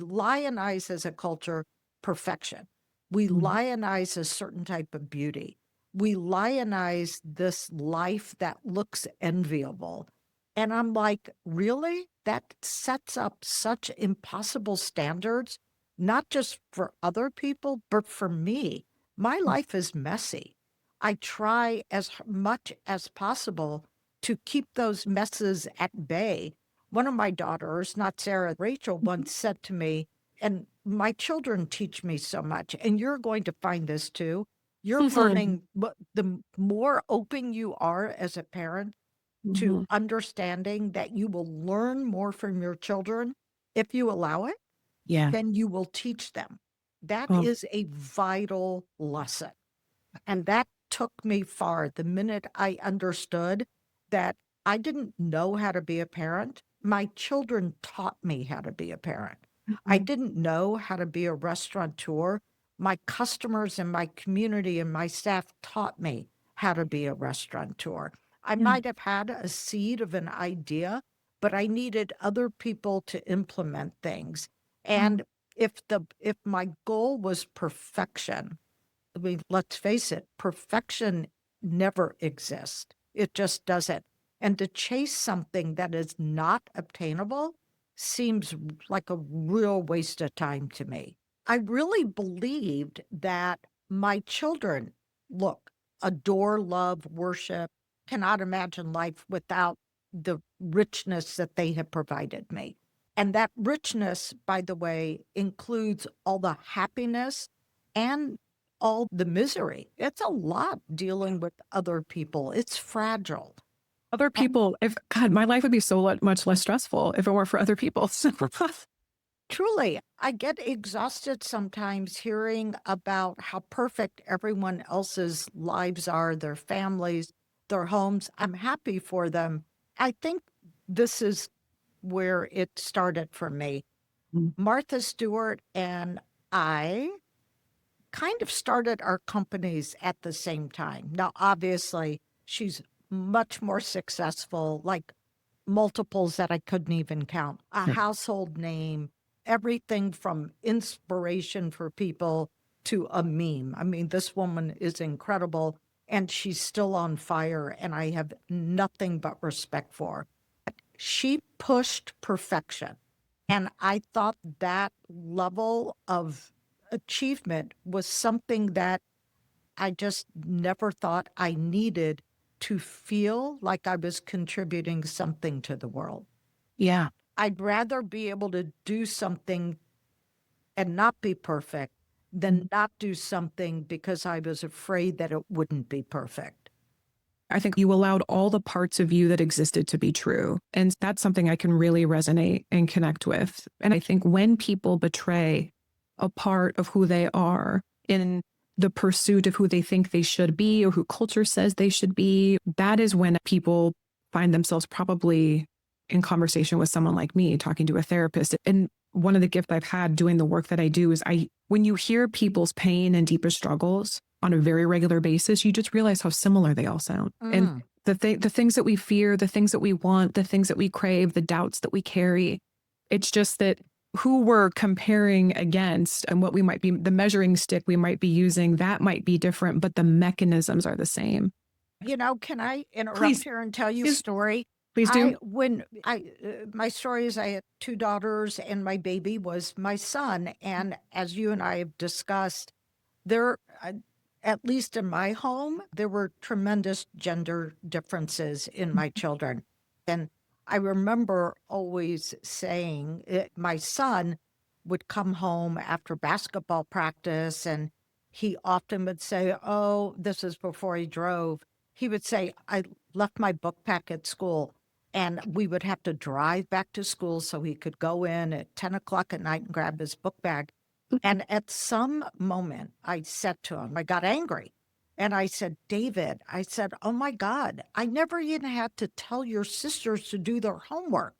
lionize as a culture perfection. We lionize a certain type of beauty. We lionize this life that looks enviable. And I'm like, really? That sets up such impossible standards, not just for other people, but for me. My life is messy. I try as much as possible to keep those messes at bay. One of my daughters, not Sarah, Rachel, once said to me, and my children teach me so much, and you're going to find this too. You're learning, but the more open you are as a parent to understanding that you will learn more from your children if you allow it, Yeah. then you will teach them. That Oh, is a vital lesson. And that took me far. The minute I understood that I didn't know how to be a parent, my children taught me how to be a parent. I didn't know how to be a restaurateur. My customers and my community and my staff taught me how to be a restaurateur. I might have had a seed of an idea, but I needed other people to implement things. And if my goal was perfection, I mean, let's face it, perfection never exists. It just doesn't. And to chase something that is not obtainable seems like a real waste of time to me. I really believed that my children, look, adore, love, worship, cannot imagine life without the richness that they have provided me. And that richness, by the way, includes all the happiness and all the misery. It's a lot dealing with other people. It's fragile. Other people, if God, my life would be so much less stressful if it weren't for other people. Truly, I get exhausted sometimes hearing about how perfect everyone else's lives are, their families, their homes. I'm happy for them. I think this is where it started for me. Martha Stewart and I kind of started our companies at the same time. Now, obviously, she's much more successful, like multiples that I couldn't even count, a household name, everything from inspiration for people to a meme. I mean, this woman is incredible and she's still on fire, and I have nothing but respect for her. She pushed perfection. And I thought that level of achievement was something that I just never thought I needed to feel like I was contributing something to the world. Yeah. I'd rather be able to do something and not be perfect than not do something because I was afraid that it wouldn't be perfect. I think you allowed all the parts of you that existed to be true. And that's something I can really resonate and connect with. And I think when people betray a part of who they are in the pursuit of who they think they should be or who culture says they should be, that is when people find themselves probably in conversation with someone like me, talking to a therapist. And one of the gifts I've had doing the work that I do is when you hear people's pain and deepest struggles on a very regular basis, you just realize how similar they all sound. And the things that we fear, the things that we want, the things that we crave, the doubts that we carry, it's just that who we're comparing against and what we might be, the measuring stick we might be using, that might be different, but the mechanisms are the same. You know, can I interrupt here and tell you a story? Please do. My story is I had 2 daughters and my baby was my son. And as you and I have discussed, there, at least in my home, there were tremendous gender differences in my children. And I remember always saying my son would come home after basketball practice and he often would say, oh, this is before he drove. He would say, I left my book pack at school. And we would have to drive back to school so he could go in at 10 o'clock at night and grab his book bag. And at some moment, I said to him, I got angry. And I said, David, I said, oh my God, I never even had to tell your sisters to do their homework.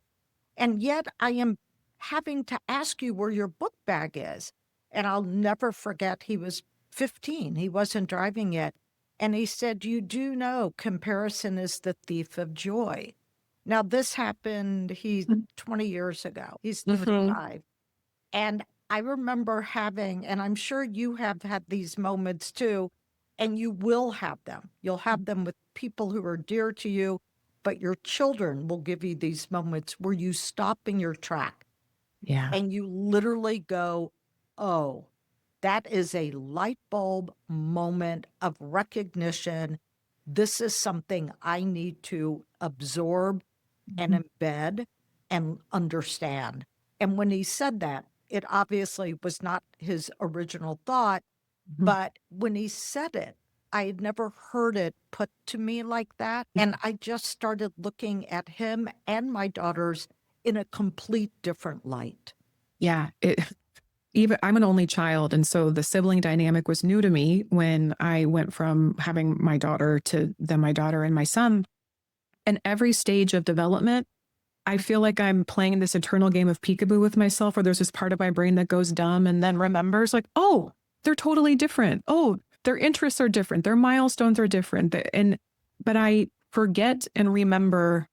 And yet I am having to ask you where your book bag is. And I'll never forget, he was 15. He wasn't driving yet. And he said, you do know comparison is the thief of joy. Now, this happened, he's 20 years ago. He's 35. And I remember having, and I'm sure you have had these moments too, and you will have them. You'll have them with people who are dear to you, but your children will give you these moments where you stop in your track. Yeah. And you literally go, oh, that is a light bulb moment of recognition. This is something I need to absorb and embed and understand. And when he said that, it obviously was not his original thought, but when he said it, I had never heard it put to me like that. And I just started looking at him and my daughters in a complete different light. Yeah. Even I'm an only child. And so the sibling dynamic was new to me when I went from having my daughter to then my daughter and my son. And every stage of development, I feel like I'm playing this eternal game of peekaboo with myself, where there's this part of my brain that goes dumb and then remembers like, oh, they're totally different. Oh, their interests are different. Their milestones are different. But I forget and remember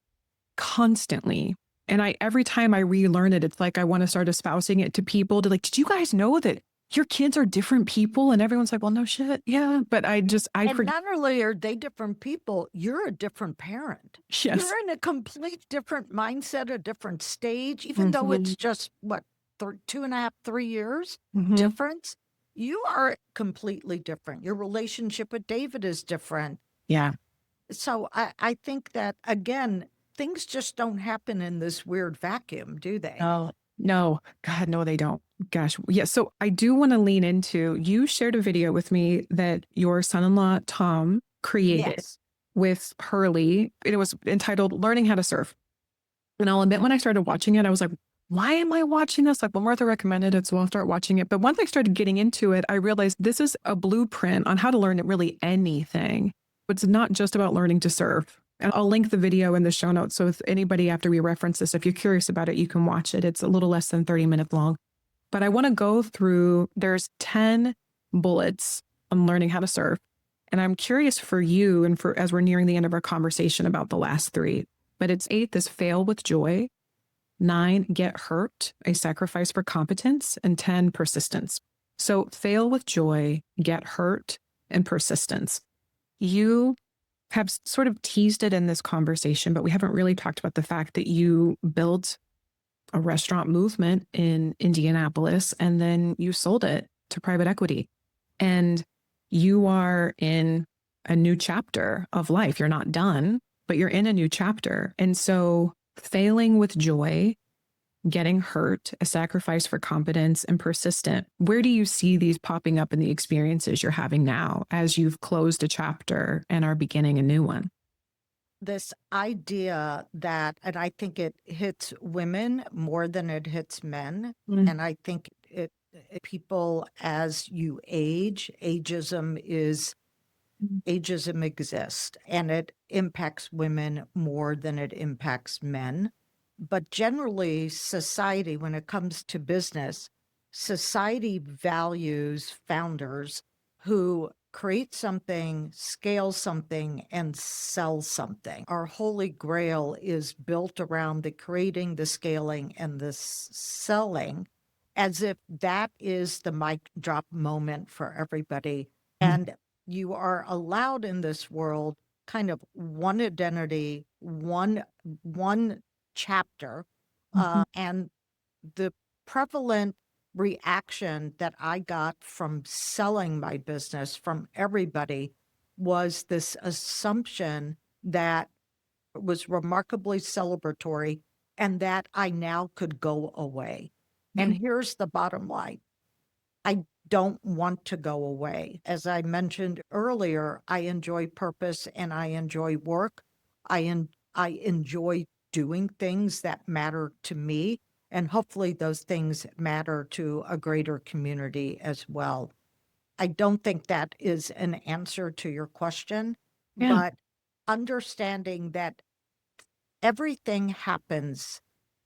constantly. And every time I relearn it, it's like I want to start espousing it to people to like, did you guys know that your kids are different people? And everyone's like, well, no shit. Yeah. But I forget. Not only are they different people, you're a different parent. Yes. You're in a complete different mindset, a different stage, even though it's just 2.5, 3 years difference. You are completely different. Your relationship with David is different. Yeah. So I think that, again, things just don't happen in this weird vacuum, do they? No, no, God, no, they don't. Gosh. Yeah. So I do want to lean into, you shared a video with me that your son-in-law, Tom, created Yes. with Hurley. It was entitled Learning How to Surf. And I'll admit, when I started watching it, I was like, why am I watching this? Like, well, Martha recommended it, so I'll start watching it. But once I started getting into it, I realized this is a blueprint on how to learn really anything. It's not just about learning to surf. And I'll link the video in the show notes. So if anybody, after we reference this, if you're curious about it, you can watch it. It's a little less than 30 minutes long. But I want to go through, there's 10 bullets on learning how to surf. And I'm curious for you, and for as we're nearing the end of our conversation, about the last three. But it's 8, this fail with joy. 9, get hurt, a sacrifice for competence. And 10, persistence. So fail with joy, get hurt, and persistence. You have sort of teased it in this conversation, but we haven't really talked about the fact that you built a restaurant movement in Indianapolis, and then you sold it to private equity. And you are in a new chapter of life. You're not done, but you're in a new chapter. And so failing with joy, getting hurt, a sacrifice for competence, and persistent. Where do you see these popping up in the experiences you're having now as you've closed a chapter and are beginning a new one? This idea that, and I think it hits women more than it hits men. Mm. And I think people, as you age, ageism exists, and it impacts women more than it impacts men. But generally, society, when it comes to business, society values founders who create something, scale something, and sell something. Our holy grail is built around the creating, the scaling, and the selling, as if that is the mic drop moment for everybody. And you are allowed in this world kind of one identity, one chapter. And the prevalent reaction that I got from selling my business from everybody was this assumption that it was remarkably celebratory and that I now could go away. And here's the bottom line. I don't want to go away. As I mentioned earlier, I enjoy purpose and I enjoy work. I enjoy doing things that matter to me. And hopefully those things matter to a greater community as well. I don't think that is an answer to your question, but understanding that everything happens.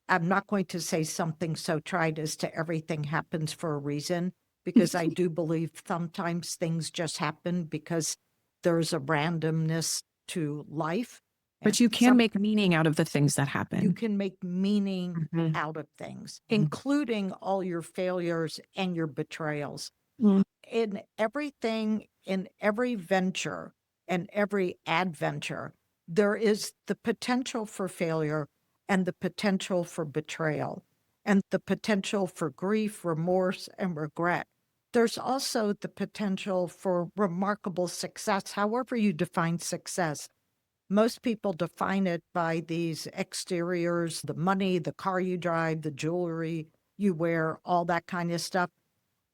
I'm not going to say something so trite as to everything happens for a reason, because I do believe sometimes things just happen because there's a randomness to life. But you can make meaning out of the things that happen. You can make meaning out of things, including all your failures and your betrayals. In everything, in every venture and every adventure, there is the potential for failure and the potential for betrayal and the potential for grief, remorse, and regret. There's also the potential for remarkable success, however you define success. Most people define it by these exteriors, the money, the car you drive, the jewelry you wear, all that kind of stuff.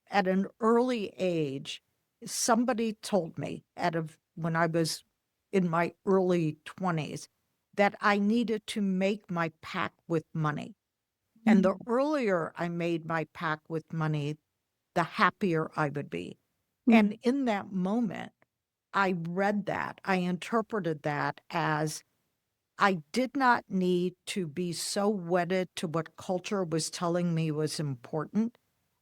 At an early age, somebody told me when I was in my early 20s that I needed to make my pact with money. And the earlier I made my pact with money, the happier I would be. And in that moment, I read that, I interpreted that as I did not need to be so wedded to what culture was telling me was important,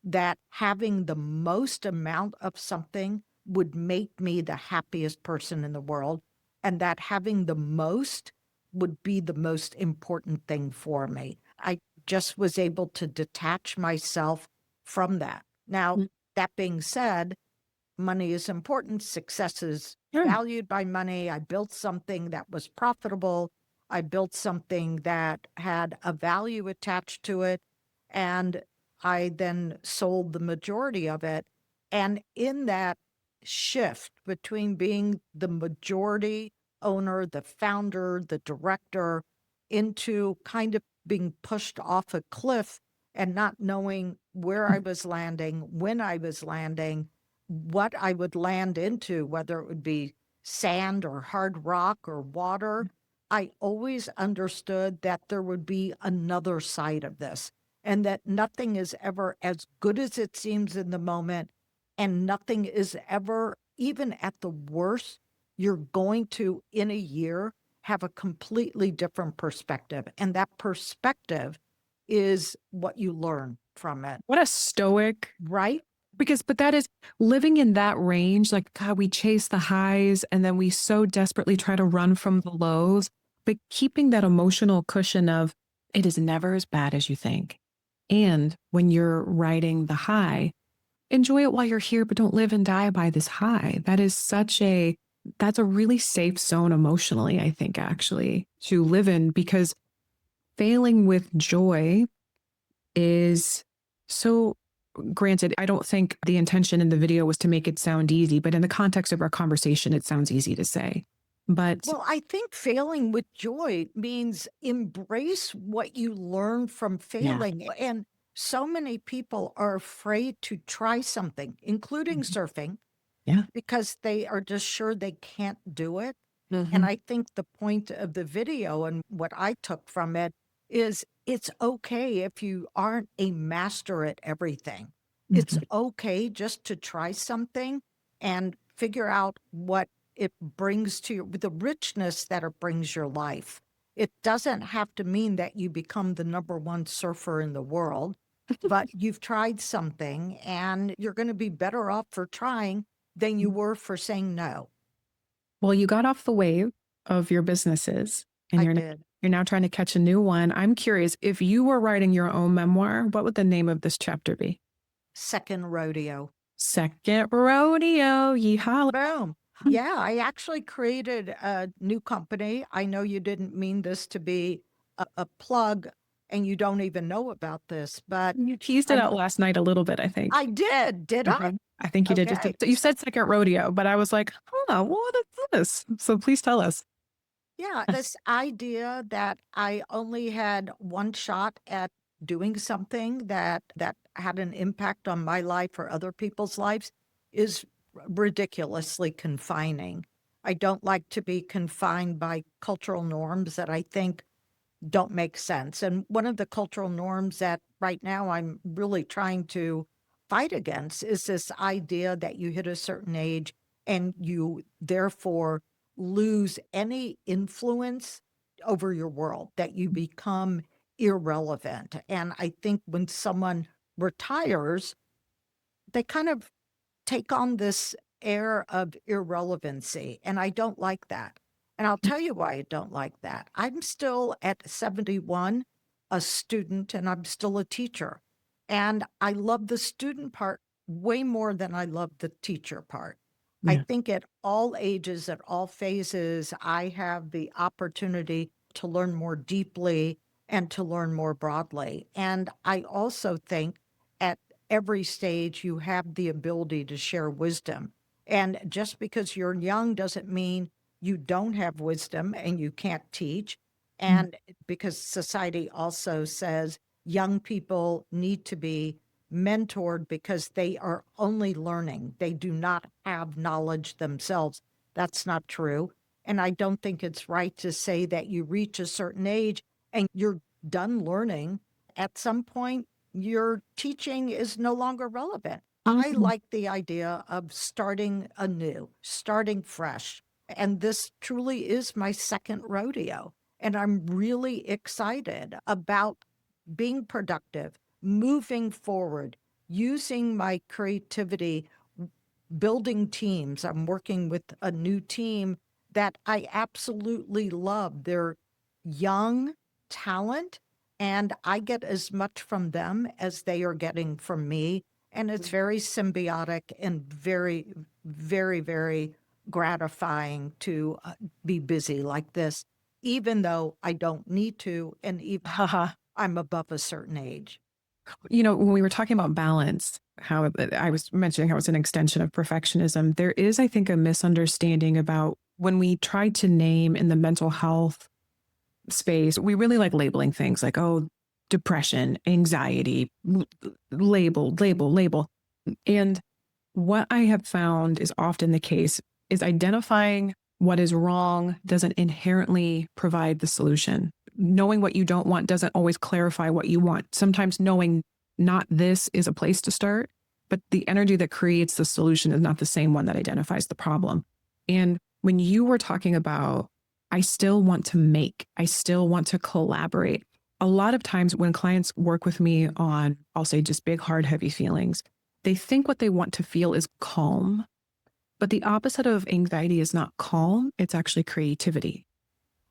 that having the most amount of something would make me the happiest person in the world, and that having the most would be the most important thing for me. I just was able to detach myself from that. Now, that being said, money is important. Success is valued by money. I built something that was profitable. I built something that had a value attached to it. And I then sold the majority of it. And in that shift between being the majority owner, the founder, the director, into kind of being pushed off a cliff and not knowing where I was landing, when I was landing, what I would land into, whether it would be sand or hard rock or water. I always understood that there would be another side of this and that nothing is ever as good as it seems in the moment. And nothing is ever, even at the worst, you're going to, in a year, have a completely different perspective. And that perspective is what you learn from it. What a stoic, right? but that is living in that range. Like, God, we chase the highs and then we so desperately try to run from the lows, but keeping that emotional cushion of it is never as bad as you think. And when you're riding the high, enjoy it while you're here, but don't live and die by this high. That's a really safe zone emotionally, I think, actually, to live in, because failing with joy is so, granted, I don't think the intention in the video was to make it sound easy, but in the context of our conversation, it sounds easy to say. But well, I think failing with joy means embrace what you learn from failing. Yeah. And so many people are afraid to try something, including surfing, because they are just sure they can't do it. And I think the point of the video and what I took from it is it's okay if you aren't a master at everything. It's okay just to try something and figure out what it brings to you, the richness that it brings your life. It doesn't have to mean that you become the #1 surfer in the world, but you've tried something and you're going to be better off for trying than you were for saying no. Well, you got off the wave of your businesses and you're now trying to catch a new one. I'm curious, if you were writing your own memoir, what would the name of this chapter be? Second Rodeo. Second Rodeo. Yeehaw. Boom. Yeah, I actually created a new company. I know you didn't mean this to be a plug and you don't even know about this, but you teased it out last night a little bit, I think. I did I? I think you did. You said Second Rodeo, but I was like, oh, what is this? So please tell us. Yeah, this idea that I only had one shot at doing something that had an impact on my life or other people's lives is ridiculously confining. I don't like to be confined by cultural norms that I think don't make sense. And one of the cultural norms that right now I'm really trying to fight against is this idea that you hit a certain age and you therefore lose any influence over your world, that you become irrelevant. And I think when someone retires, they kind of take on this air of irrelevancy. And I don't like that. And I'll tell you why I don't like that. I'm still at 71, a student, and I'm still a teacher. And I love the student part way more than I love the teacher part. I think at all ages, at all phases, I have the opportunity to learn more deeply and to learn more broadly. And I also think at every stage, you have the ability to share wisdom. And just because you're young doesn't mean you don't have wisdom and you can't teach. And because society also says young people need to be mentored because they are only learning. They do not have knowledge themselves. That's not true. And I don't think it's right to say that you reach a certain age and you're done learning. At some point, your teaching is no longer relevant. I like the idea of starting anew, starting fresh. And this truly is my second rodeo. And I'm really excited about being productive, moving forward, using my creativity, building teams. I'm working with a new team that I absolutely love. They're young talent, and I get as much from them as they are getting from me. And it's very symbiotic and very, very, very gratifying to be busy like this, even though I don't need to, and even I'm above a certain age. You know, when we were talking about balance, how I was mentioning how it's an extension of perfectionism, there is, I think, a misunderstanding about when we try to name in the mental health space, we really like labeling things like, oh, depression, anxiety, label. And what I have found is often the case is identifying what is wrong doesn't inherently provide the solution. Knowing what you don't want doesn't always clarify what you want. Sometimes knowing not this is a place to start, but the energy that creates the solution is not the same one that identifies the problem. And when you were talking about, I still want to make, I still want to collaborate. A lot of times when clients work with me on, I'll say just big, hard, heavy feelings, they think what they want to feel is calm, but the opposite of anxiety is not calm. It's actually creativity.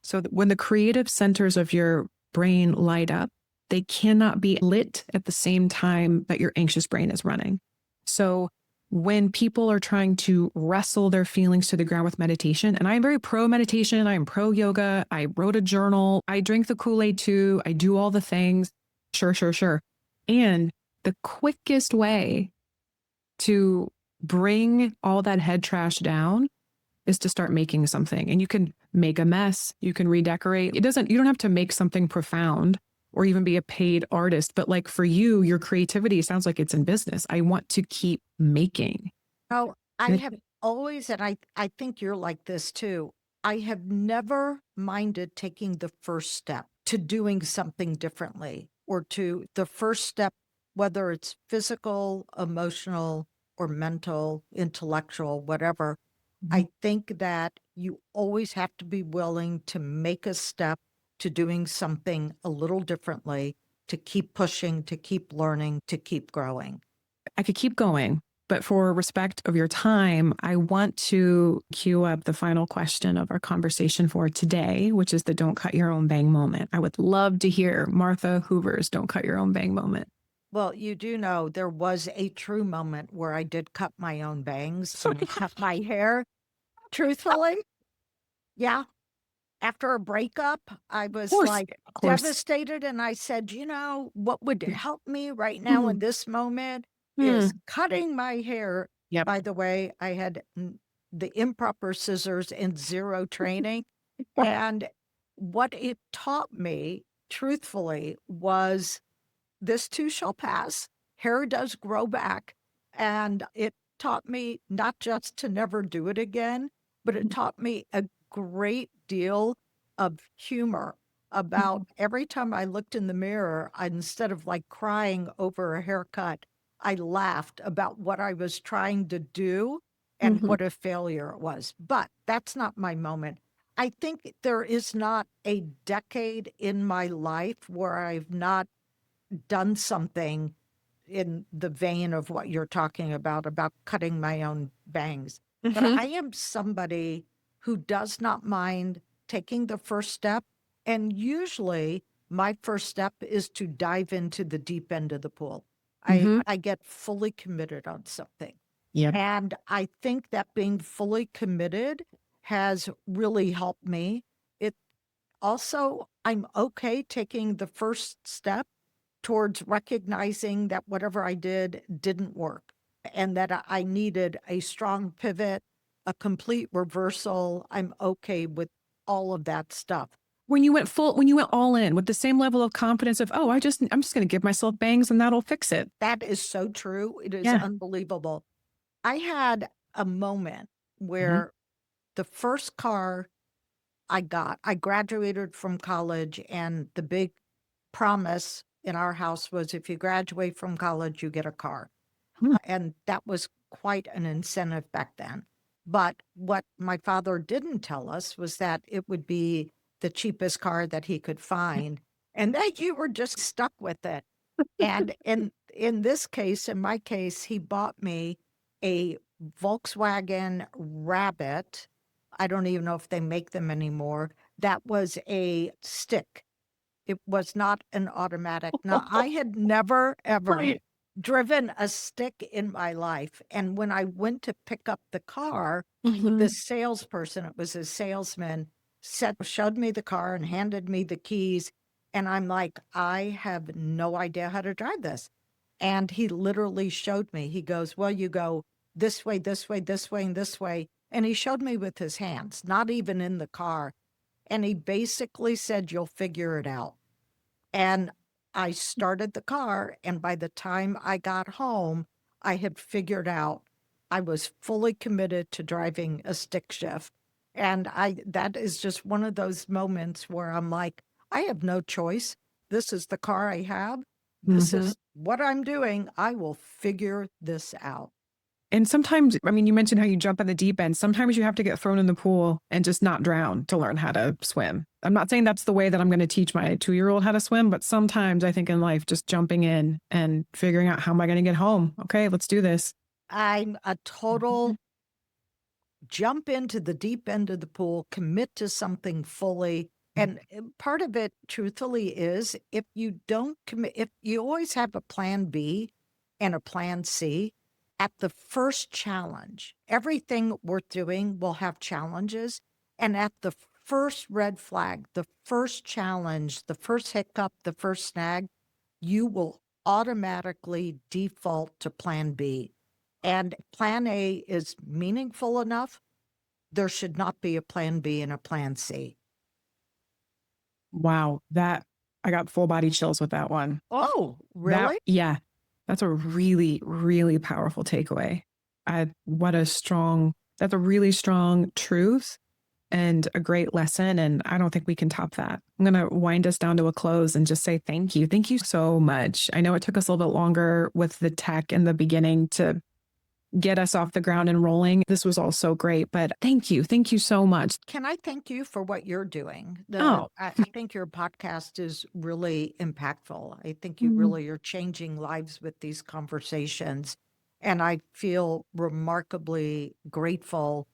So when the creative centers of your brain light up, they cannot be lit at the same time that your anxious brain is running. So when people are trying to wrestle their feelings to the ground with meditation, and I'm very pro meditation, I am pro yoga, I wrote a journal, I drink the Kool-Aid too, I do all the things. Sure. And the quickest way to bring all that head trash down is to start making something. And you can make a mess, you can redecorate. You don't have to make something profound or even be a paid artist. But like for you, your creativity sounds like it's in business. I want to keep making. Oh, I have always, and I think you're like this too. I have never minded taking the first step to doing something differently or to the first step, whether it's physical, emotional, or mental, intellectual, whatever. I think that you always have to be willing to make a step to doing something a little differently, to keep pushing, to keep learning, to keep growing. I could keep going, but for respect of your time, I want to cue up the final question of our conversation for today, which is the don't cut your own bang moment. I would love to hear Martha Hoover's don't cut your own bang moment. Well, you do know there was a true moment where I did cut my own bangs and I cut my hair. Truthfully, yeah. After a breakup, I was like devastated. And I said, you know, what would help me right now in this moment is cutting my hair. Yep. By the way, I had the improper scissors and zero training. And what it taught me, truthfully, was this too shall pass. Hair does grow back. And it taught me not just to never do it again, but it taught me a great deal of humor about every time I looked in the mirror, instead of like crying over a haircut, I laughed about what I was trying to do and what a failure it was. But that's not my moment. I think there is not a decade in my life where I've not done something in the vein of what you're talking about cutting my own bangs. But I am somebody who does not mind taking the first step. And usually my first step is to dive into the deep end of the pool. I get fully committed on something. Yep. And I think that being fully committed has really helped me. It also, I'm okay taking the first step towards recognizing that whatever I did didn't work and that I needed a strong pivot, a complete reversal. I'm okay with all of that stuff. When you went all in with the same level of confidence of, oh, I'm just going to give myself bangs and that'll fix it. That is so true. It is unbelievable. I had a moment where the first car I graduated from college, and the big promise in our house was if you graduate from college, you get a car. And that was quite an incentive back then. But what my father didn't tell us was that it would be the cheapest car that he could find, and that you were just stuck with it. And in this case, in my case, he bought me a Volkswagen Rabbit. I don't even know if they make them anymore. That was a stick. It was not an automatic. Now, I had never, ever driven a stick in my life. And when I went to pick up the car, the salesperson, it was a salesman, showed me the car and handed me the keys. And I'm like, I have no idea how to drive this. And he literally showed me. He goes, well, you go this way, this way, this way, and this way. And he showed me with his hands, not even in the car. And he basically said, you'll figure it out. And I started the car, and by the time I got home, I had figured out I was fully committed to driving a stick shift. And that is just one of those moments where I'm like, I have no choice. This is the car I have. This is what I'm doing. I will figure this out. And sometimes, I mean, you mentioned how you jump in the deep end. Sometimes you have to get thrown in the pool and just not drown to learn how to swim. I'm not saying that's the way that I'm going to teach my 2-year-old how to swim, but sometimes I think in life, just jumping in and figuring out, how am I going to get home? Okay, let's do this. I'm a total jump into the deep end of the pool, commit to something fully. And part of it, truthfully, is if you don't commit, if you always have a plan B and a plan C, at the first challenge, everything worth doing will have challenges. And at the first red flag, the first challenge, the first hiccup, the first snag, you will automatically default to plan B. And plan A is meaningful enough. There should not be a plan B and a plan C. Wow, I got full body chills with that one. Oh, really? Yeah, that's a really, really powerful takeaway. That's a really strong truth and a great lesson. And I don't think we can top that. I'm going to wind us down to a close and just say thank you. Thank you so much. I know it took us a little bit longer with the tech in the beginning to get us off the ground and rolling. This was all so great, but thank you. Thank you so much. Can I thank you for what you're doing? Oh. I think your podcast is really impactful. I think you really are changing lives with these conversations. And I feel remarkably grateful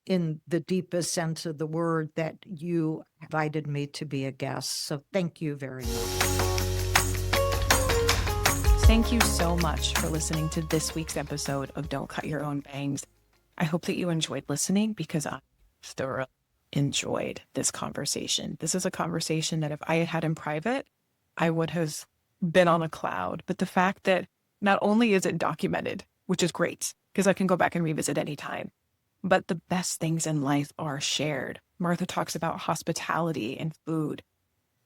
in the deepest sense of the word that you invited me to be a guest. So thank you very much. Thank you so much for listening to this week's episode of Don't Cut Your Own Bangs. I hope that you enjoyed listening, because I thoroughly enjoyed this conversation. This is a conversation that if I had had in private, I would have been on a cloud. But the fact that not only is it documented, which is great, because I can go back and revisit anytime, but the best things in life are shared. Martha talks about hospitality and food.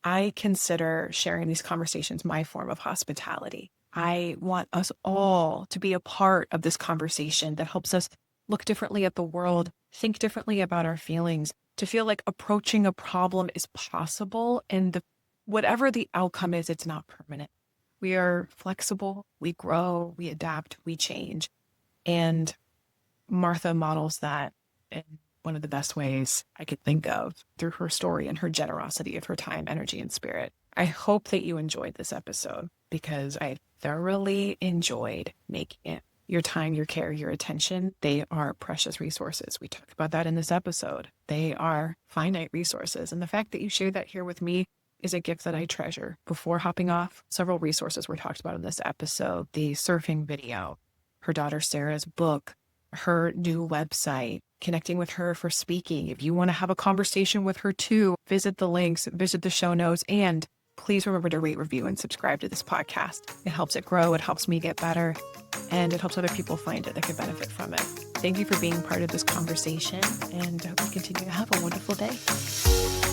I consider sharing these conversations my form of hospitality. I want us all to be a part of this conversation that helps us look differently at the world, think differently about our feelings, to feel like approaching a problem is possible, and whatever the outcome is, it's not permanent. We are flexible, we grow, we adapt, we change. And Martha models that in one of the best ways I could think of, through her story and her generosity of her time, energy, and spirit. I hope that you enjoyed this episode, because I thoroughly enjoyed making it. Your time, your care, your attention, they are precious resources. We talked about that in this episode. They are finite resources. And the fact that you share that here with me is a gift that I treasure. Before hopping off, several resources were talked about in this episode: the surfing video, her daughter Sarah's book, her new website, connecting with her for speaking. If you want to have a conversation with her too, visit the links, visit the show notes, and please remember to rate, review, and subscribe to this podcast. It helps it grow, it helps me get better, and it helps other people find it that could benefit from it. Thank you for being part of this conversation, and I hope you continue to have a wonderful day.